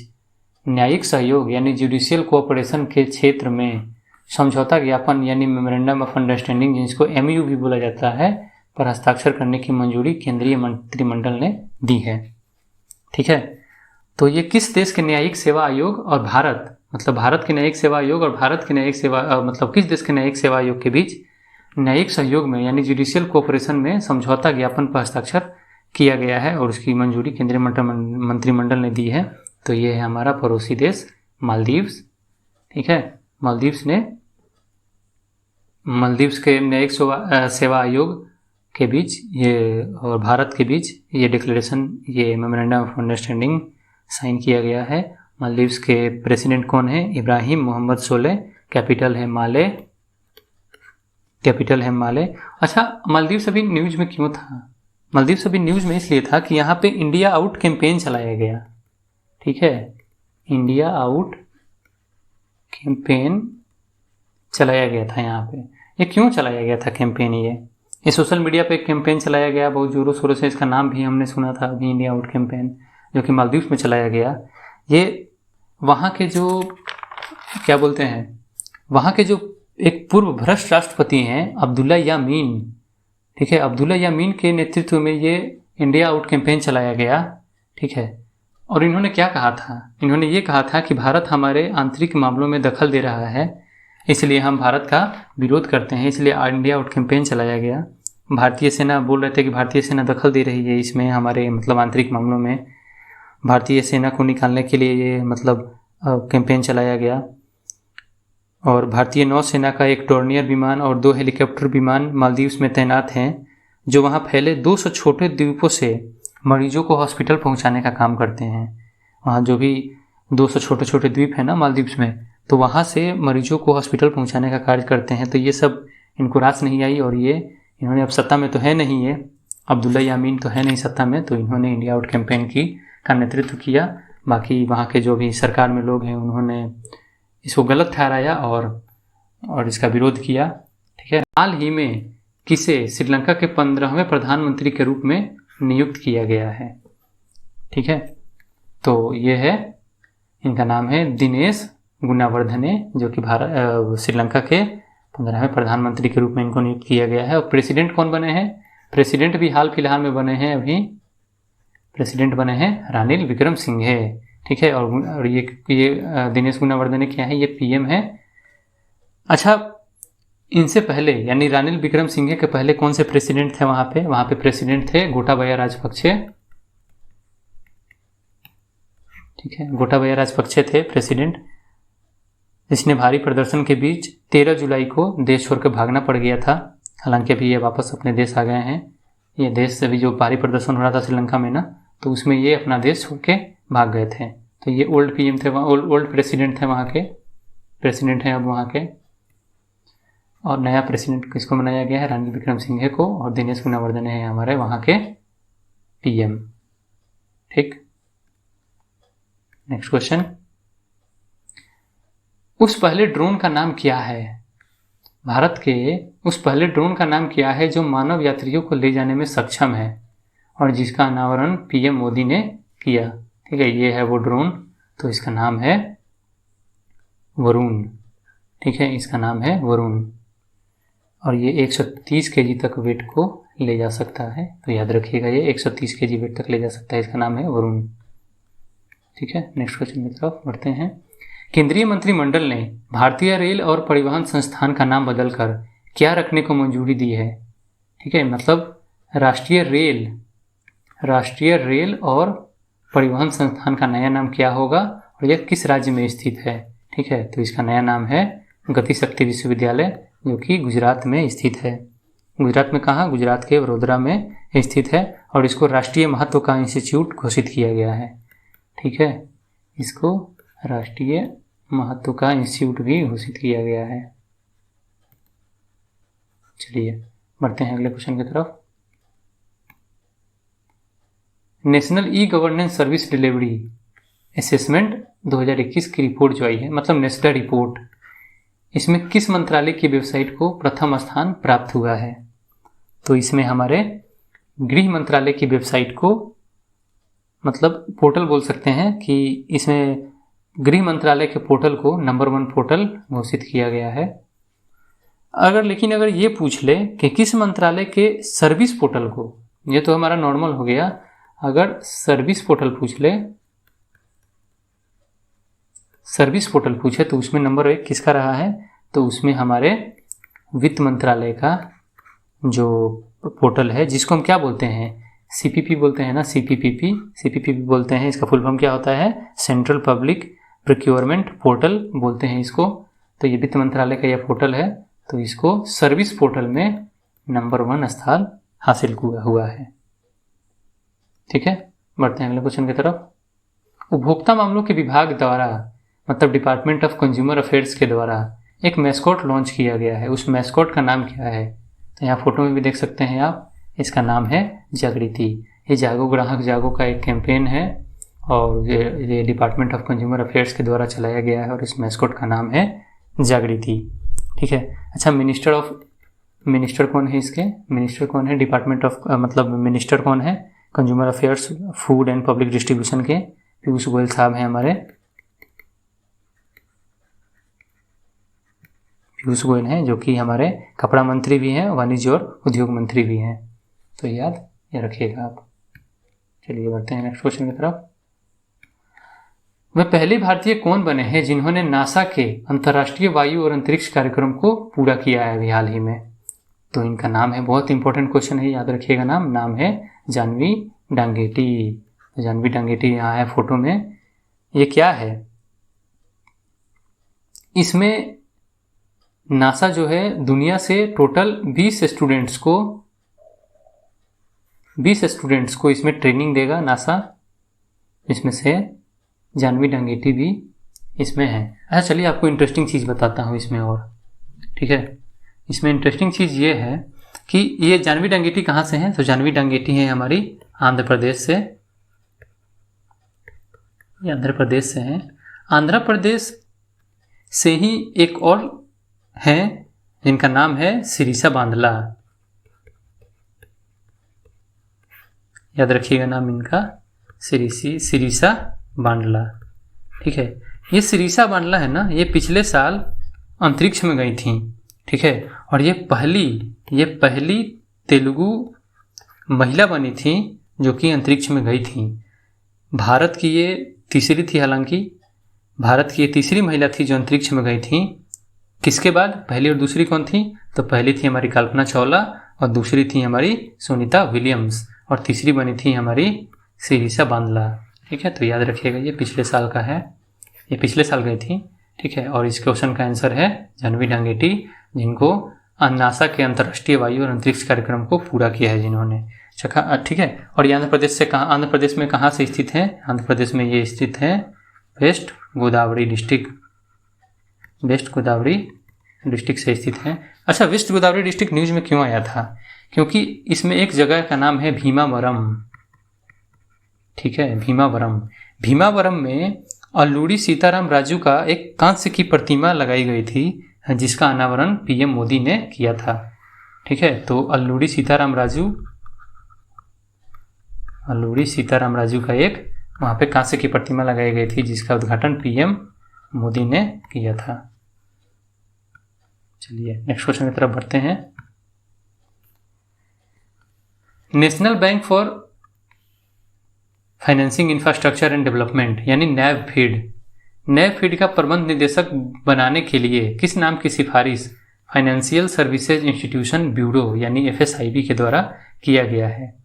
न्यायिक सहयोग यानी जुडिशियल कोऑपरेशन के क्षेत्र में समझौता ज्ञापन यानी मेमोरेंडम ऑफ अंडरस्टैंडिंग, जिसको MOU भी बोला जाता है, पर हस्ताक्षर करने की मंजूरी केंद्रीय मंत्रिमंडल ने दी है? ठीक है, तो ये किस देश के न्यायिक सेवा आयोग और भारत, मतलब भारत के न्यायिक सेवा आयोग और भारत के न्यायिक सेवा मतलब किस देश के न्यायिक सेवा आयोग के बीच न्यायिक सहयोग में यानी जुडिशियल कोऑपरेशन में समझौता ज्ञापन पर हस्ताक्षर किया गया है और उसकी मंजूरी केंद्रीय मंत्रिमंडल ने दी है। तो ये है हमारा पड़ोसी देश मालदीव्स। ठीक है, मालदीव्स के न्यायिक सेवा आयोग के बीच ये और भारत के बीच ये डिक्लेरेशन, ये मेमोरेंडम ऑफ अंडरस्टैंडिंग साइन किया गया है। मालदीव्स के प्रेसिडेंट कौन है? इब्राहिम मोहम्मद सोले। कैपिटल है माले। अच्छा, मालदीव्स अभी न्यूज में क्यों था? मालदीव्स अभी न्यूज में इसलिए था कि यहाँ पे इंडिया आउट कैंपेन चलाया गया। ठीक है, इंडिया आउट कैंपेन चलाया गया था यहाँ पे। ये क्यों चलाया गया था कैंपेन? ये सोशल मीडिया पे एक कैंपेन चलाया गया बहुत जोरों शोरों से, इसका नाम भी हमने सुना था अभी, इंडिया आउट कैंपेन, जो कि मालदीव्स में चलाया गया। ये वहाँ के जो क्या बोलते हैं, वहाँ के जो एक पूर्व भ्रष्ट राष्ट्रपति हैं अब्दुल्ला यामीन, ठीक है, अब्दुल्ला यामीन के नेतृत्व में ये इंडिया आउट कैंपेन चलाया गया। ठीक है, और इन्होंने क्या कहा था? इन्होंने ये कहा था कि भारत हमारे आंतरिक मामलों में दखल दे रहा है, इसलिए हम भारत का विरोध करते हैं, इसलिए इंडिया आउट कैंपेन चलाया गया। भारतीय सेना बोल रहे थे कि भारतीय सेना दखल दे रही है इसमें, हमारे मतलब आंतरिक मामलों में। भारतीय सेना को निकालने के लिए ये मतलब कैंपेन चलाया गया। और भारतीय नौसेना का एक डोर्नियर विमान और 2 हेलीकॉप्टर विमान मालदीव्स में तैनात हैं, जो वहाँ फैले 200 छोटे द्वीपों से मरीजों को हॉस्पिटल पहुँचाने का काम करते हैं। वहाँ जो भी 200 छोटे छोटे द्वीप हैं ना मालदीव्स में, तो वहाँ से मरीजों को हॉस्पिटल पहुँचाने का कार्य करते हैं। तो ये सब इनको रास नहीं आई, और ये इन्होंने अब सत्ता में तो है नहीं, ये अब्दुल्ला यामीन तो है नहीं सत्ता में, तो इन्होंने इंडिया आउट कैंपेन का नेतृत्व किया। बाकी वहाँ के जो भी सरकार में लोग हैं उन्होंने इसको गलत ठहराया और इसका विरोध किया। ठीक है, हाल ही में किसे श्रीलंका के 15वें प्रधानमंत्री के रूप में नियुक्त किया गया है? ठीक है, तो ये है, इनका नाम है दिनेश गुणावर्धने, जो कि श्रीलंका के 15वें प्रधानमंत्री के रूप में इनको नियुक्त किया गया है। और प्रेसिडेंट कौन बने हैं? प्रेसिडेंट भी हाल फिलहाल में बने हैं, अभी प्रेसिडेंट बने हैं रानिल विक्रमसिंघे। ठीक है, और ये दिनेश गुणावर्धने क्या है? ये पीएम है। अच्छा, इनसे पहले यानी रानिल विक्रमसिंघे के पहले कौन से प्रेसिडेंट थे वहाँ पे? वहाँ पे प्रेसिडेंट थे गोटाबाया राजपक्षे। ठीक है, गोटाबाया राजपक्षे थे प्रेसिडेंट, जिसने भारी प्रदर्शन के बीच 13 जुलाई को देश छोड़कर भागना पड़ गया था। हालांकि अभी ये वापस अपने देश आ गए हैं। ये देश से भी जो भारी प्रदर्शन हो रहा था श्रीलंका में ना, तो उसमें ये अपना देश छोड़ के भाग गए थे। तो ये ओल्ड पीएम थे, ओल्ड प्रेसिडेंट थे, वहाँ के प्रेसिडेंट हैं अब वहाँ के। और नया प्रेसिडेंट किसको बनाया गया है? रानिल विक्रमसिंघे को, और दिनेश गुणावर्धने हैं हमारे वहाँ के पीएम। ठीक, नेक्स्ट क्वेश्चन, उस पहले ड्रोन का नाम क्या है? भारत के उस पहले ड्रोन का नाम क्या है जो मानव यात्रियों को ले जाने में सक्षम है और जिसका अनावरण पीएम मोदी ने किया? ठीक है, ये है वो ड्रोन, तो इसका नाम है वरुण। ठीक है, इसका नाम है वरुण, और ये 130 केजी तक वेट को ले जा सकता है, तो याद रखिएगा ये 130 केजी वेट तक ले जा सकता है। इसका नाम है वरुण। ठीक है, नेक्स्ट क्वेश्चन की तरफ बढ़ते हैं। केंद्रीय मंत्रिमंडल ने भारतीय रेल और परिवहन संस्थान का नाम बदलकर क्या रखने को मंजूरी दी है? ठीक है, मतलब राष्ट्रीय रेल और परिवहन संस्थान का नया नाम क्या होगा और यह किस राज्य में स्थित है? ठीक है, तो इसका नया नाम है गति शक्ति विश्वविद्यालय, जो कि गुजरात में स्थित है। गुजरात में कहाँ? गुजरात के वडोदरा में स्थित है, और इसको राष्ट्रीय महत्व का इंस्टीट्यूट घोषित किया गया है। ठीक है, इसको राष्ट्रीय महत्व का इंस्टीट्यूट भी घोषित किया गया है। चलिए बढ़ते हैं अगले क्वेश्चन की तरफ। National e governance service delivery assessment 2021 की रिपोर्ट जो आई है, मतलब नेशनल रिपोर्ट, इसमें किस मंत्रालय की वेबसाइट को प्रथम स्थान प्राप्त हुआ है? तो इसमें हमारे गृह मंत्रालय की वेबसाइट को, मतलब पोर्टल बोल सकते हैं कि इसमें गृह मंत्रालय के पोर्टल को नंबर 1 पोर्टल घोषित किया गया है। लेकिन अगर ये पूछ ले कि किस मंत्रालय के सर्विस पोर्टल को, ये तो हमारा नॉर्मल हो गया, अगर सर्विस पोर्टल पूछे तो उसमें नंबर 1 किसका रहा है? तो उसमें हमारे वित्त मंत्रालय का जो पोर्टल है, जिसको हम क्या बोलते हैं, सीपीपी बोलते हैं ना, सीपीपी बोलते हैं। इसका फुल फॉर्म क्या होता है? सेंट्रल पब्लिक प्रोक्योरमेंट पोर्टल बोलते हैं इसको। तो ये वित्त मंत्रालय का यह पोर्टल है, तो इसको सर्विस पोर्टल में नंबर 1 स्थान हासिल हुआ है। ठीक है, बढ़ते हैं अगले क्वेश्चन की तरफ। उपभोक्ता मामलों के विभाग द्वारा, मतलब डिपार्टमेंट ऑफ कंज्यूमर अफेयर्स के द्वारा एक मैस्कॉट लॉन्च किया गया है। उस मैस्कॉट का नाम क्या है? तो यहाँ फोटो में भी देख सकते हैं आप, इसका नाम है जागृति। ये जागो ग्राहक जागो का एक कैंपेन है और ये डिपार्टमेंट ऑफ कंज्यूमर अफेयर्स के द्वारा चलाया गया है और इस मैस्कॉट का नाम है जागृति। ठीक है। अच्छा, मिनिस्टर कौन है इसके? मिनिस्टर कौन है डिपार्टमेंट ऑफ, मतलब मिनिस्टर कौन है consumer affairs, food and public distribution के? पीयूष गोयल साहब हैं हमारे, पीयूष गोयल हैं, जो कि हमारे कपड़ा मंत्री भी हैं, वाणिज्य और उद्योग मंत्री भी हैं। तो याद ये रखिएगा आप। चलिए बढ़ते हैं नेक्स्ट क्वेश्चन की तरफ। वह पहले भारतीय कौन बने हैं जिन्होंने नासा के अंतर्राष्ट्रीय वायु और अंतरिक्ष कार्यक्रम को पूरा किया है अभी हाल ही में? तो इनका नाम है, बहुत इंपॉर्टेंट क्वेश्चन है, याद रखिएगा नाम है जानवी डांगेटी। जानवी डांगेटी यहाँ है फोटो में। ये क्या है? इसमें नासा जो है दुनिया से टोटल 20 स्टूडेंट्स को इसमें ट्रेनिंग देगा नासा। इसमें से जानवी डांगेटी भी इसमें है। अच्छा चलिए आपको इंटरेस्टिंग चीज़ बताता हूँ इसमें और। ठीक है, इसमें इंटरेस्टिंग चीज़ ये है कि ये जानवी डांगेटी कहाँ से हैं? तो जानवी डांगेटी है हमारी आंध्र प्रदेश से। ये आंध्र प्रदेश से हैं। आंध्र प्रदेश से ही एक और हैं जिनका नाम है सिरिसा बांदला। याद रखिएगा नाम इनका, सिरिसा बांडला। ठीक है, ये सिरिसा बांडला है ना, ये पिछले साल अंतरिक्ष में गई थी। ठीक है, और ये पहली तेलुगु महिला बनी थी जो कि अंतरिक्ष में गई थी। भारत की ये तीसरी थी, हालांकि भारत की ये तीसरी महिला थी जो अंतरिक्ष में गई थी। किसके बाद? पहली और दूसरी कौन थी? तो पहली थी हमारी कल्पना चावला और दूसरी थी हमारी सुनीता विलियम्स और तीसरी बनी थी हमारी सिरिसा बांदला। ठीक है, तो याद रखिएगा ये पिछले साल का है, ये पिछले साल गई थी। ठीक है, और इस क्वेश्चन का आंसर है जानवी डांगेटी, जिनको नासा के अंतर्राष्ट्रीय वायु और अंतरिक्ष कार्यक्रम को पूरा किया है जिन्होंने। ठीक है, और ये आंध्र प्रदेश से कहाँ, आंध्र प्रदेश में कहाँ से स्थित है? आंध्र प्रदेश में ये स्थित है वेस्ट गोदावरी डिस्ट्रिक्ट से स्थित है। अच्छा, वेस्ट गोदावरी डिस्ट्रिक्ट न्यूज में क्यों आया था? क्योंकि इसमें एक जगह का नाम है भीमावरम। ठीक है, भीमावरम में अल्लूरी सीताराम राजू का एक कांस्य की प्रतिमा लगाई गई थी जिसका अनावरण पीएम मोदी ने किया था। ठीक है, तो अल्लूरी सीताराम राजू का एक वहाँ पे कांस्य की प्रतिमा लगाई गई थी जिसका उद्घाटन पीएम मोदी ने किया था। चलिए नेक्स्ट क्वेश्चन की तरफ बढ़ते हैं। National bank for financing infrastructure and development यानी नैब-फीड का प्रबंध निदेशक बनाने के लिए किस नाम की सिफारिश फाइनेंशियल सर्विसेज इंस्टीट्यूशन ब्यूरो यानी FSIB के द्वारा किया गया है?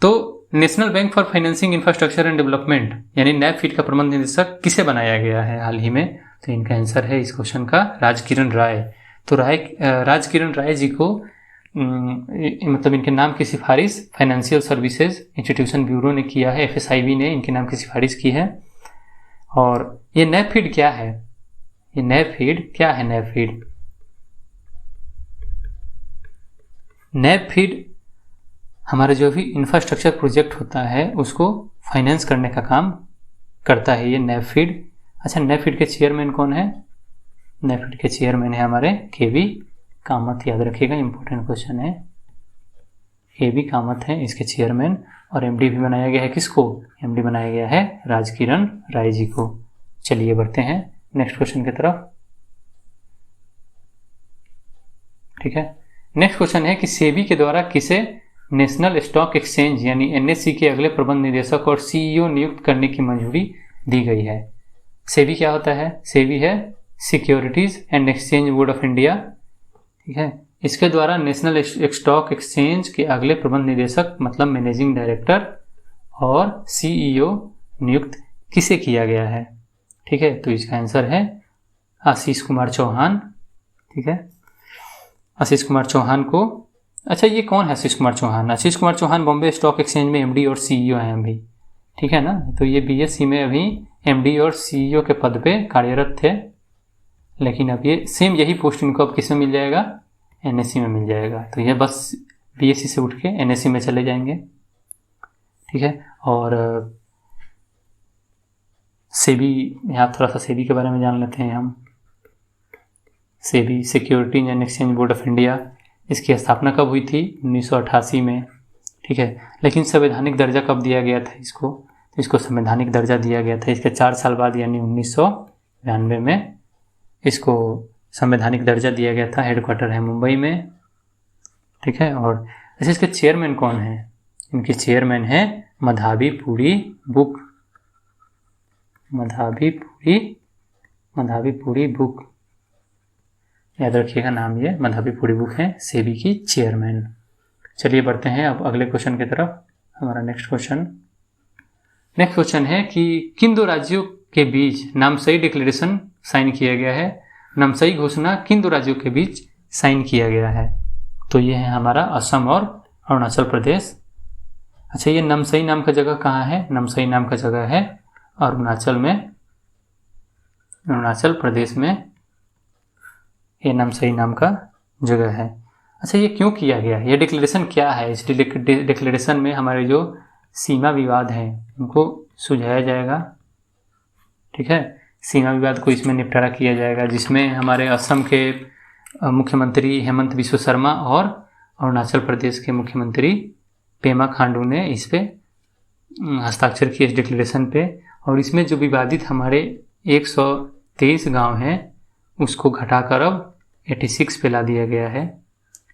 तो national bank for financing infrastructure and development यानी नैब-फीड का प्रबंध निदेशक किसे बनाया गया है हाल ही में? तो इनका आंसर है इस क्वेश्चन का राजकिरण राय। तो राजकिरण राय जी को मतलब इनके नाम की सिफारिश फाइनेंशियल सर्विसेज इंस्टीट्यूशन ब्यूरो ने किया है, FSIB ने इनके नाम की सिफारिश की है। और ये नैब-फीड क्या है? नैब-फीड हमारा जो भी इंफ्रास्ट्रक्चर प्रोजेक्ट होता है उसको फाइनेंस करने का काम करता है ये नैब-फीड। अच्छा, नैब-फीड के चेयरमैन कौन है? नैब-फीड के चेयरमैन है हमारे KV कामत। याद रखिएगा, इंपॉर्टेंट क्वेश्चन है। KV कामत है इसके चेयरमैन। और MD भी बनाया गया है किसको? MD बनाया गया है राजकिरण राय जी को। चलिए बढ़ते हैं नेक्स्ट क्वेश्चन की तरफ। ठीक है, नेक्स्ट क्वेश्चन है कि सेबी के द्वारा किसे नेशनल स्टॉक एक्सचेंज यानी एनएससी के अगले प्रबंध निदेशक और सीईओ नियुक्त करने की मंजूरी दी गई है। सेबी क्या होता है? सेबी है securities and exchange board of India, ठीक है। इसके द्वारा नेशनल स्टॉक एक्सचेंज के अगले प्रबंध निदेशक मतलब मैनेजिंग डायरेक्टर और सीईओ नियुक्त किसे किया गया है? ठीक है, तो इसका आंसर है आशीष कुमार चौहान, ठीक है। आशीष कुमार चौहान को, अच्छा ये कौन है आशीष कुमार चौहान? आशीष कुमार चौहान बॉम्बे स्टॉक एक्सचेंज में एमडी और सीईओ हैं अभी, ठीक है ना। तो ये बीएससी में अभी एमडी और सीईओ के पद पे कार्यरत थे, लेकिन अब ये सेम यही पोस्ट इनको अब किस में मिल जाएगा? एनएससी में मिल जाएगा। तो ये बस बीएससी से उठ के एनएससी में चले जाएंगे, ठीक है। और सेबी, यहाँ थोड़ा सा सेबी के बारे में जान लेते हैं हम। SEBI securities and exchange board of India, इसकी स्थापना कब हुई थी? 1988 में, ठीक है। लेकिन संवैधानिक दर्जा कब दिया गया था इसको? तो इसको संवैधानिक दर्जा दिया गया था इसके 4 साल बाद यानी 1992 में इसको संवैधानिक दर्जा दिया गया था। हेडक्वार्टर है मुंबई में, ठीक है। और ऐसे इसके चेयरमैन कौन है? इनके चेयरमैन है मधावीपुरी बुक, मधावीपुरी बुक, याद रखिएगा नाम, ये मधावीपुरी बुक है सेबी की चेयरमैन। चलिए बढ़ते हैं अब अगले क्वेश्चन की तरफ। हमारा नेक्स्ट क्वेश्चन है कि किन 2 राज्यों के बीच नामसाई डिक्लेरेशन साइन किया गया है? नामसाई घोषणा किन 2 राज्यों के बीच साइन किया गया है? तो ये है हमारा असम और अरुणाचल प्रदेश। अच्छा, ये नामसाई नाम का जगह कहाँ है? नामसाई नाम का जगह है अरुणाचल प्रदेश में ये नामसाई नाम का जगह है। अच्छा, ये क्यों किया गया? ये डिक्लेरेशन क्या है? इस डिक्लेरेशन में हमारे जो सीमा विवाद हैं उनको सुलझाया जाएगा, ठीक है। सीमा विवाद को इसमें निपटारा किया जाएगा, जिसमें हमारे असम के मुख्यमंत्री हेमंत बिस्व शर्मा और अरुणाचल प्रदेश के मुख्यमंत्री पेमा खांडू ने इस पे हस्ताक्षर किए इस डिक्लेरेशन पे। और इसमें जो विवादित हमारे 123 गांव हैं उसको घटाकर अब 86 पे ला दिया गया है,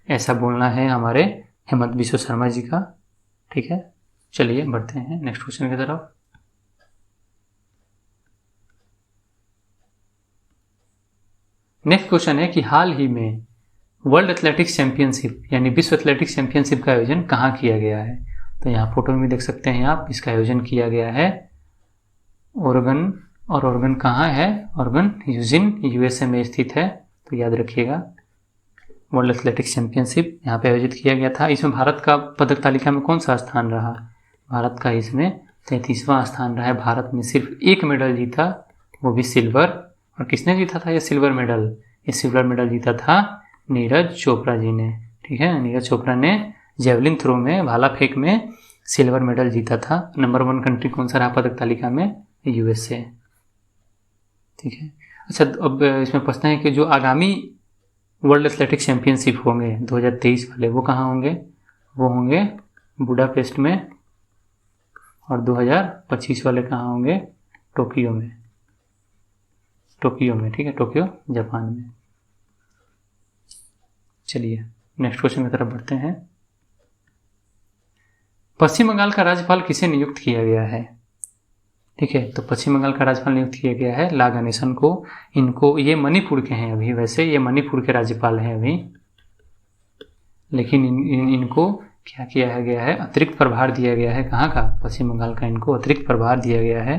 ऐसा बोलना है हमारे हेमंत बिस्व शर्मा जी का, ठीक है। चलिए बढ़ते हैं नेक्स्ट क्वेश्चन की तरफ। नेक्स्ट क्वेश्चन है कि हाल ही में वर्ल्ड एथलेटिक्स चैंपियनशिप यानी विश्व एथलेटिक्स चैंपियनशिप का आयोजन कहाँ किया गया है? तो यहाँ फोटो में देख सकते हैं आप, इसका आयोजन किया गया है ओरेगन, और ओरेगन कहाँ है? ओरेगन यूजिन यूएसए में स्थित है, तो याद रखिएगा। वर्ल्ड एथलेटिक्स चैंपियनशिप यहाँ पे आयोजित किया गया था। इसमें भारत का पदक तालिका में कौन सा स्थान रहा? भारत का इसमें 33वां स्थान रहा है। भारत ने सिर्फ 1 मेडल जीता, वो भी सिल्वर। और किसने जीता था ये सिल्वर मेडल? ये सिल्वर मेडल जीता था नीरज चोपड़ा जी ने, ठीक है। नीरज चोपड़ा ने जेवलिन थ्रो में, भाला फेंक में सिल्वर मेडल जीता था। नंबर 1 कंट्री कौन सा रहा पदक तालिका में? यूएसए, ठीक है। अच्छा, अब इसमें प्रश्न है कि जो आगामी वर्ल्ड एथलेटिक्स चैंपियनशिप होंगे 2023 वाले, वो कहाँ होंगे? वो होंगे बुडापेस्ट में। और 2025 वाले कहाँ होंगे? टोक्यो में, ठीक है, टोक्यो जापान में। चलिए नेक्स्ट क्वेश्चन की तरफ बढ़ते हैं। पश्चिम बंगाल का राज्यपाल किसे नियुक्त किया गया है? ठीक है, तो पश्चिम बंगाल का राज्यपाल नियुक्त किया गया है ला गणेशन को। इनको, ये मणिपुर के हैं अभी, वैसे ये मणिपुर के राज्यपाल हैं अभी, लेकिन इनको क्या किया गया है? अतिरिक्त प्रभार दिया गया है। कहाँ का? पश्चिम बंगाल का इनको अतिरिक्त प्रभार दिया गया है।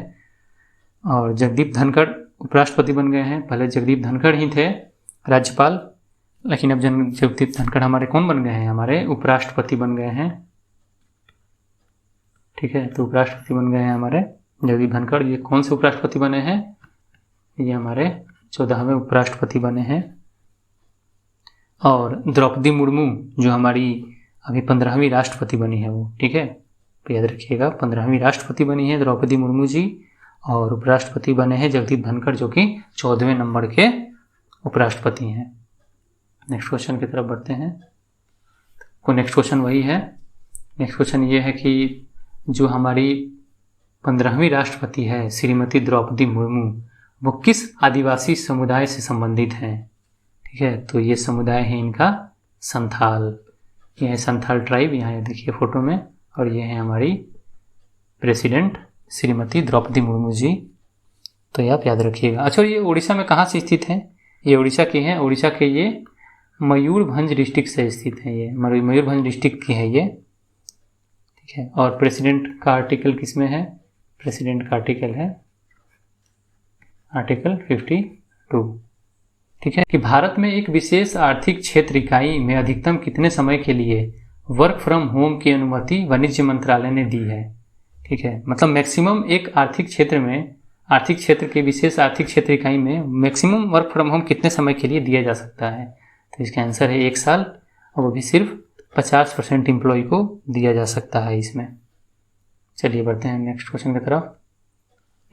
और जगदीप धनखड़ उपराष्ट्रपति बन गए हैं। पहले जगदीप धनखड़ ही थे राज्यपाल, लेकिन अब जगदीप धनखड़ हमारे कौन बन गए हैं? हमारे उपराष्ट्रपति बन गए हैं, ठीक है। तो उपराष्ट्रपति बन गए हैं हमारे जगदीप धनखड़। ये कौन से उपराष्ट्रपति बने हैं? ये हमारे 14वें उपराष्ट्रपति बने हैं। और द्रौपदी मुर्मू जो हमारी अभी 15वीं राष्ट्रपति बनी है वो, ठीक है, तो याद रखिएगा 15वीं राष्ट्रपति बनी है द्रौपदी मुर्मू जी। और उपराष्ट्रपति बने हैं जगदीप धनखड़ जो कि 14वें नंबर के उपराष्ट्रपति हैं। नेक्स्ट क्वेश्चन की तरफ बढ़ते हैं। तो नेक्स्ट क्वेश्चन वही है। नेक्स्ट क्वेश्चन ये है कि जो हमारी 15वीं राष्ट्रपति है श्रीमती द्रौपदी मुर्मू, वो किस आदिवासी समुदाय से संबंधित हैं? ठीक है, तो ये समुदाय है इनका संथाल, ये है संथाल ट्राइब, यहाँ ये देखिए फोटो में, और ये है हमारी प्रेसिडेंट श्रीमती द्रौपदी मुर्मू जी। तो ये आप याद रखिएगा। अच्छा, ये उड़ीसा में कहाँ से स्थित है? ये उड़ीसा की है, उड़ीसा के ये मयूरभंज डिस्ट्रिक्ट से स्थित है। ये मयूरभंज डिस्ट्रिक्ट की है ये, ठीक है। और प्रेसिडेंट का आर्टिकल किस में है? प्रेसिडेंट का आर्टिकल है आर्टिकल 52, ठीक है। कि भारत में एक विशेष आर्थिक क्षेत्र इकाई में अधिकतम कितने समय के लिए वर्क फ्रॉम होम की अनुमति वाणिज्य मंत्रालय ने दी है, ठीक है। मतलब मैक्सिमम एक आर्थिक क्षेत्र में, आर्थिक क्षेत्र के विशेष आर्थिक क्षेत्र इकाई में मैक्सिमम वर्क फ्रॉम होम कितने समय के लिए दिया जा सकता है? तो इसका आंसर है 1 साल, और वो भी सिर्फ 50% एम्प्लॉय को दिया जा सकता है इसमें। चलिए बढ़ते हैं नेक्स्ट क्वेश्चन की तरफ।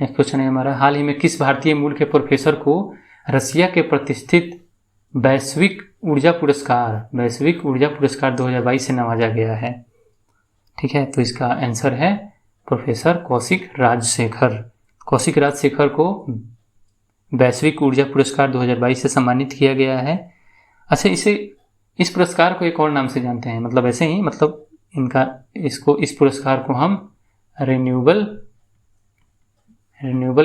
नेक्स्ट क्वेश्चन है हमारा, हाल ही में किस भारतीय मूल के प्रोफेसर को रसिया के प्रतिष्ठित वैश्विक ऊर्जा पुरस्कार 2022 से नवाजा गया है, ठीक है। तो इसका आंसर है प्रोफेसर कौशिक राजशेखर को वैश्विक ऊर्जा पुरस्कार 2022 से सम्मानित किया गया है। अच्छा, इस पुरस्कार को एक और नाम से जानते हैं, मतलब ऐसे ही, मतलब इस पुरस्कार को हम रिन्यूएबल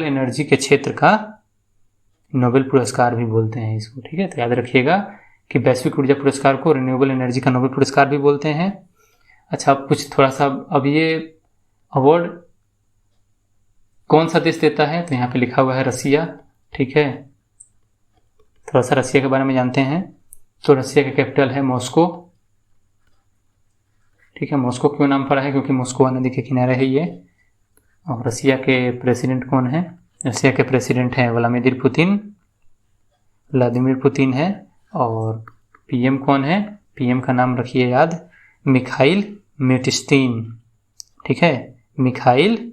एनर्जी के क्षेत्र का नोबेल पुरस्कार भी बोलते हैं इसको, ठीक है। तो याद रखिएगा कि वैश्विक ऊर्जा पुरस्कार को रिन्यूएबल एनर्जी का नोबेल पुरस्कार भी बोलते हैं। अच्छा, कुछ थोड़ा सा, अब ये अवार्ड कौन सा देश देता है? तो यहाँ पे लिखा हुआ है रसिया, ठीक है। थोड़ा सा रसिया के बारे में जानते हैं। तो रसिया का कैपिटल है मॉस्को, ठीक है। मॉस्को क्यों नाम पड़ा है? क्योंकि मॉस्को नदी के किनारे है ये। और रसिया के प्रेसिडेंट कौन है? रसिया के प्रेसिडेंट हैं व्लादिमीर पुतिन है। और पीएम कौन है? पीएम का नाम रखिए याद, मिखाइल मिशुस्तिन, ठीक है। मिखाइल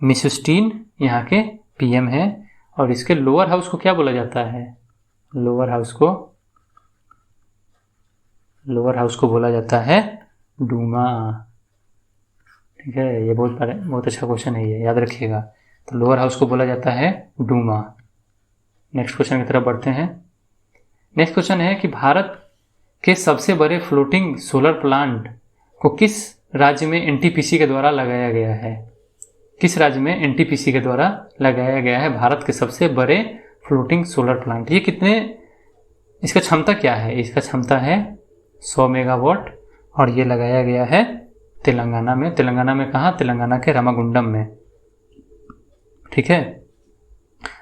मिशुस्तिन यहाँ के पीएम है। और इसके लोअर हाउस को क्या बोला जाता है? लोअर हाउस को बोला जाता है डूमा, ठीक है। ये बहुत अच्छा क्वेश्चन है, ये याद रखिएगा। तो लोअर हाउस को बोला जाता है डूमा। नेक्स्ट क्वेश्चन की तरफ बढ़ते हैं। नेक्स्ट क्वेश्चन है कि भारत के सबसे बड़े फ्लोटिंग सोलर प्लांट को किस राज्य में एनटीपीसी के द्वारा लगाया गया है? किस राज्य में एनटीपीसी के द्वारा लगाया गया है भारत के सबसे बड़े फ्लोटिंग सोलर प्लांट? ये कितने, इसका क्षमता क्या है? इसका क्षमता है 100 मेगावाट, और ये लगाया गया है तेलंगाना में। तेलंगाना में कहाँ? तेलंगाना के रामागुंडम में, ठीक है।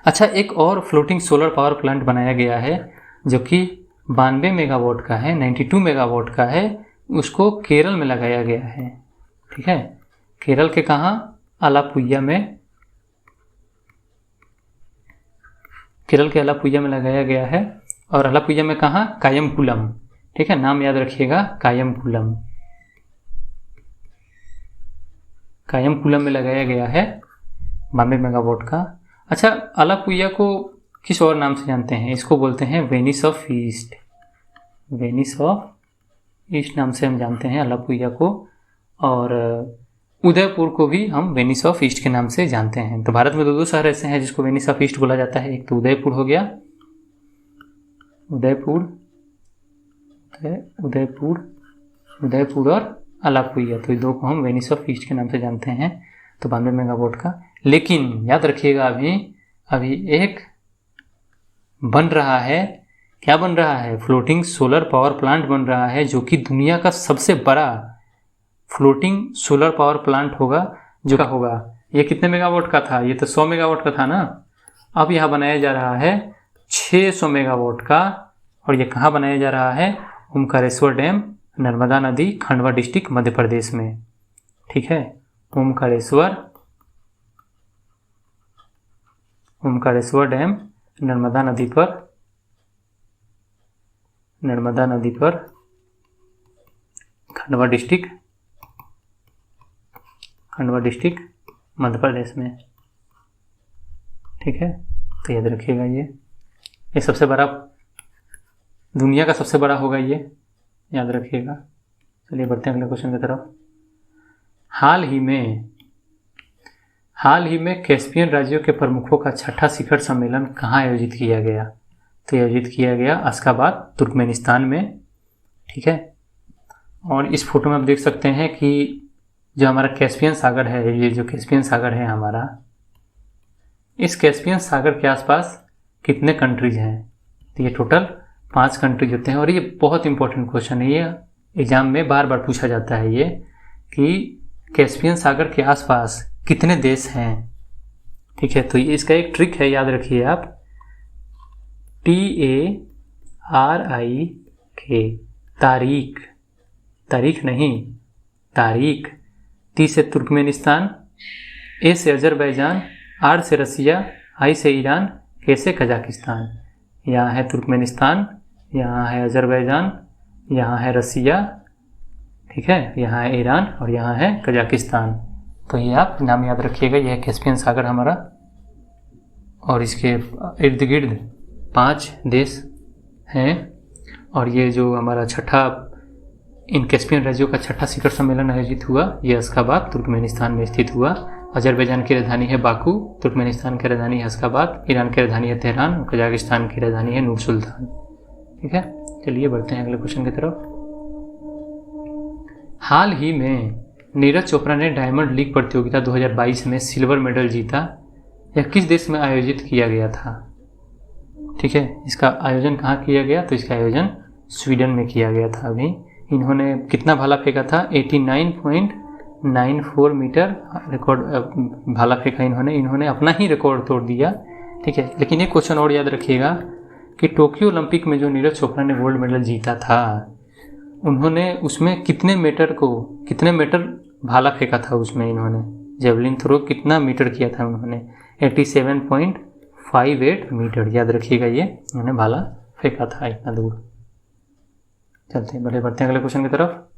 अच्छा, एक और फ्लोटिंग सोलर पावर प्लांट बनाया गया है जो कि 92 मेगावाट का है, 92 मेगावाट का है। उसको केरल में लगाया गया है, ठीक है। केरल के कहाँ? अलापुया में, केरल के अलापुया में लगाया गया है। और अलापुया में कहाँ? कायमकुलम, ठीक है। नाम याद रखिएगा, कायमकुलम में लगाया गया है 92 मेगावाट का। अच्छा, अलापुया को किस और नाम से जानते हैं? इसको बोलते हैं वेनिस ऑफ ईस्ट नाम से हम जानते हैं अलापुया को। और उदयपुर को भी हम वेनिस ऑफ ईस्ट के नाम से जानते हैं। तो भारत में दो शहर ऐसे हैं जिसको वेनिस ऑफ ईस्ट बोला जाता है। एक तो उदयपुर हो गया, उदयपुर और अलापुया, तो ये दो को हम वेनिस ऑफ ईस्ट के नाम से जानते हैं। तो 92 मेगावाट का। लेकिन याद रखिएगा, अभी एक बन रहा है। क्या बन रहा है? फ्लोटिंग सोलर पावर प्लांट बन रहा है, जो कि दुनिया का सबसे बड़ा फ्लोटिंग सोलर पावर प्लांट होगा। जो का होगा, ये कितने मेगावाट का था? ये तो 100 मेगावाट का था ना। अब यहाँ बनाया जा रहा है 600 मेगावाट का। और ये कहाँ बनाया जा रहा है? ओमकारेश्वर डैम, नर्मदा नदी, खंडवा डिस्ट्रिक्ट, मध्य प्रदेश में, ठीक है। ओमकारेश्वर डैम नर्मदा नदी पर खंडवा डिस्ट्रिक्ट मध्य प्रदेश में, ठीक है। तो याद रखिएगा, ये सबसे बड़ा, दुनिया का सबसे बड़ा होगा ये, याद रखिएगा। चलिए बढ़ते हैं अगले क्वेश्चन की तरफ। हाल ही में कैस्पियन राज्यों के प्रमुखों का 6ठा शिखर सम्मेलन कहाँ आयोजित किया गया? तो आयोजित किया गया अशगाबाद, तुर्कमेनिस्तान में, ठीक है। और इस फोटो में आप देख सकते हैं कि जो हमारा कैस्पियन सागर है, ये जो कैस्पियन सागर है हमारा, इस कैस्पियन सागर के आसपास कितने कंट्रीज हैं? तो ये टोटल 5 कंट्रीज होते हैं। और ये बहुत इंपॉर्टेंट क्वेश्चन है, ये एग्जाम में बार बार पूछा जाता है ये, कि कैस्पियन सागर के आसपास कितने देश हैं। ठीक है, तो इसका एक ट्रिक है, याद रखिए आप, TARIK, तारीख, तारीख नहीं, तारीख। T से तुर्कमेनिस्तान, A से अजरबैजान, R से रसिया, I से ईरान, K से कजाकिस्तान। यहाँ है तुर्कमेनिस्तान, यहाँ है अजरबैजान, यहाँ है रसिया, ठीक है, यहाँ है ईरान और यहाँ है कजाकिस्तान। तो ये आप नाम याद रखिएगा, यह है कैस्पियन सागर हमारा, और इसके इर्द गिर्द 5 देश हैं। और ये जो हमारा छठा इन कैस्पियन राज्यों का छठा शिखर सम्मेलन आयोजित हुआ, ये अशखाबाद तुर्कमेनिस्तान में स्थित हुआ। अजरबैजान की राजधानी है बाकू, तुर्कमेनिस्तान की राजधानी है अशखाबाद, ईरान की राजधानी है तेहरान और कजाकिस्तान की राजधानी है नूर सुल्तान। ठीक है, चलिए बढ़ते हैं अगले क्वेश्चन की तरफ। हाल ही में नीरज चोपड़ा ने डायमंड लीग प्रतियोगिता 2022 में सिल्वर मेडल जीता। यह किस देश में आयोजित किया गया था? ठीक है, इसका आयोजन कहाँ किया गया? तो इसका आयोजन स्वीडन में किया गया था। अभी इन्होंने कितना भाला फेंका था? 89.94 मीटर रिकॉर्ड भाला फेंका इन्होंने अपना ही रिकॉर्ड तोड़ दिया। ठीक है, लेकिन एक क्वेश्चन और याद रखिएगा कि टोक्यो ओलंपिक में जो नीरज चोपड़ा ने गोल्ड मेडल जीता था, उन्होंने उसमें कितने मीटर भाला फेंका था? उसमें इन्होंने जेवलिन थ्रो कितना मीटर किया था? उन्होंने 87.58 मीटर, याद रखिएगा, ये उन्होंने भाला फेंका था इतना दूर। चलते हैं, बढ़ते हैं अगले क्वेश्चन की तरफ।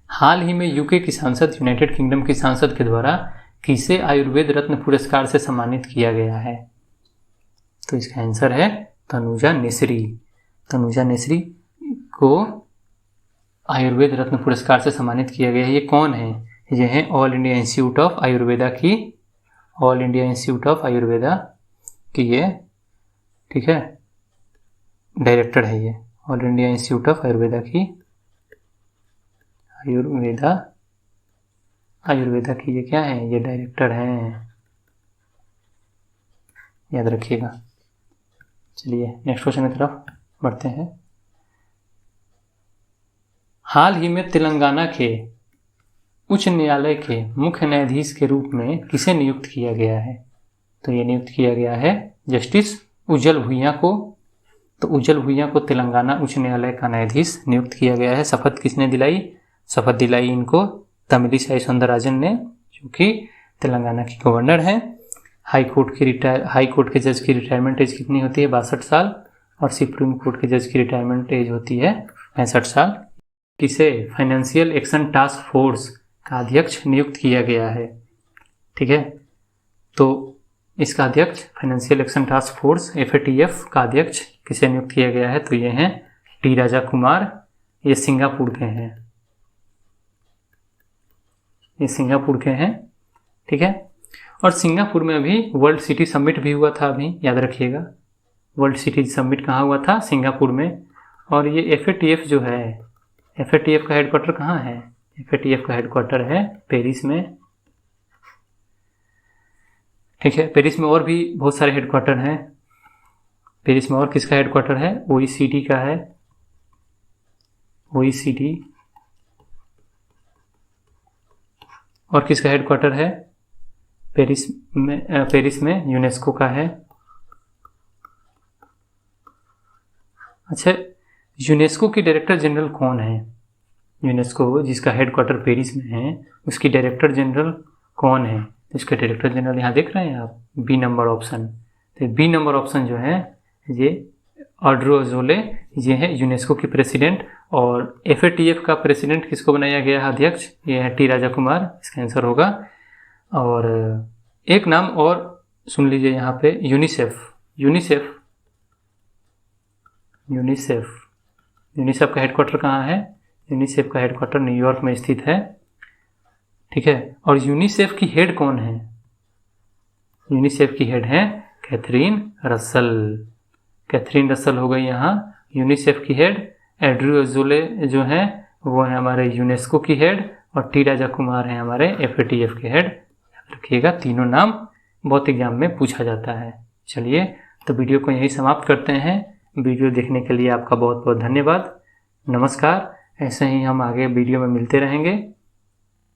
हाल ही में यूके की सांसद, यूनाइटेड किंगडम की सांसद के द्वारा किसे आयुर्वेद रत्न पुरस्कार से सम्मानित किया गया है? तो इसका आंसर है तनुजा नेसरी। तनुजा नेसरी को आयुर्वेद रत्न पुरस्कार से सम्मानित किया गया है। ये कौन है? ये है All India Institute of Ayurveda की, All India Institute of Ayurveda की ये, ठीक है, डायरेक्टर है ये, All India Institute of Ayurveda की, आयुर्वेदा की ये क्या है? ये डायरेक्टर हैं, याद रखिएगा। चलिए नेक्स्ट क्वेश्चन की तरफ बढ़ते हैं। हाल ही में तेलंगाना के उच्च न्यायालय के मुख्य न्यायाधीश के रूप में किसे नियुक्त किया गया है? तो ये नियुक्त किया गया है जस्टिस उज्जल भुइयां को। तो उज्जल भुइयां को तेलंगाना उच्च न्यायालय का न्यायाधीश नियुक्त किया गया है। शपथ किसने दिलाई? शपथ दिलाई इनको तमिलिसाई सौंदरराजन ने, जो कि तेलंगाना की गवर्नर हैं। हाई कोर्ट के जज की रिटायरमेंट एज कितनी होती है? 62 साल। और सुप्रीम कोर्ट के जज की रिटायरमेंट एज होती है 65 साल। किसे फाइनेंशियल एक्शन टास्क फोर्स का अध्यक्ष नियुक्त किया गया है? ठीक है, तो इसका अध्यक्ष financial action task force FATF का अध्यक्ष किसे नियुक्त किया गया है? तो ये हैं टी राजा कुमार। ये सिंगापुर के हैं, ये सिंगापुर के हैं। ठीक है, और सिंगापुर में अभी वर्ल्ड सिटी समिट भी हुआ था, अभी याद रखिएगा। वर्ल्ड सिटी समिट कहाँ हुआ था? सिंगापुर में। और ये FATF जो है, FATF का हेडक्वार्टर कहाँ है? FATF का हेडक्वार्टर है पेरिस में। ठीक है, पेरिस में और भी बहुत सारे हेडक्वार्टर हैं। पेरिस में और किसका हेडक्वार्टर है? OECD का है, OECD। और किसका हेडक्वार्टर है? पेरिस में यूनेस्को का है। अच्छा, यूनेस्को की डायरेक्टर जनरल कौन है? यूनेस्को जिसका हेडक्वार्टर पेरिस में है, उसकी डायरेक्टर जनरल कौन है? इसके डायरेक्टर जनरल यहाँ देख रहे हैं आप, बी नंबर ऑप्शन। तो बी नंबर ऑप्शन जो है ये ऑड्रो अजोले, ये है यूनेस्को की प्रेसिडेंट। और FATF का प्रेसिडेंट किसको बनाया गया है अध्यक्ष? ये है टी राजा कुमार, इसका आंसर होगा। और एक नाम और सुन लीजिए यहाँ पे, यूनिसेफ का हेडक्वार्टर कहाँ है? यूनिसेफ का हेडक्वार्टर न्यूयॉर्क में स्थित है। ठीक है, और यूनिसेफ की हेड कौन है? यूनिसेफ की हेड है कैथरीन रसल हो गई यहाँ यूनिसेफ की हेड। एड्रू अजोले जो है वो है हमारे यूनेस्को की हेड, और टी राजा कुमार हैं हमारे FATF के हेड। रखिएगा, तीनों नाम बहुत एग्जाम में पूछा जाता है। चलिए, तो वीडियो को यहीं समाप्त करते हैं। वीडियो देखने के लिए आपका बहुत बहुत धन्यवाद। नमस्कार। ऐसे ही हम आगे वीडियो में मिलते रहेंगे।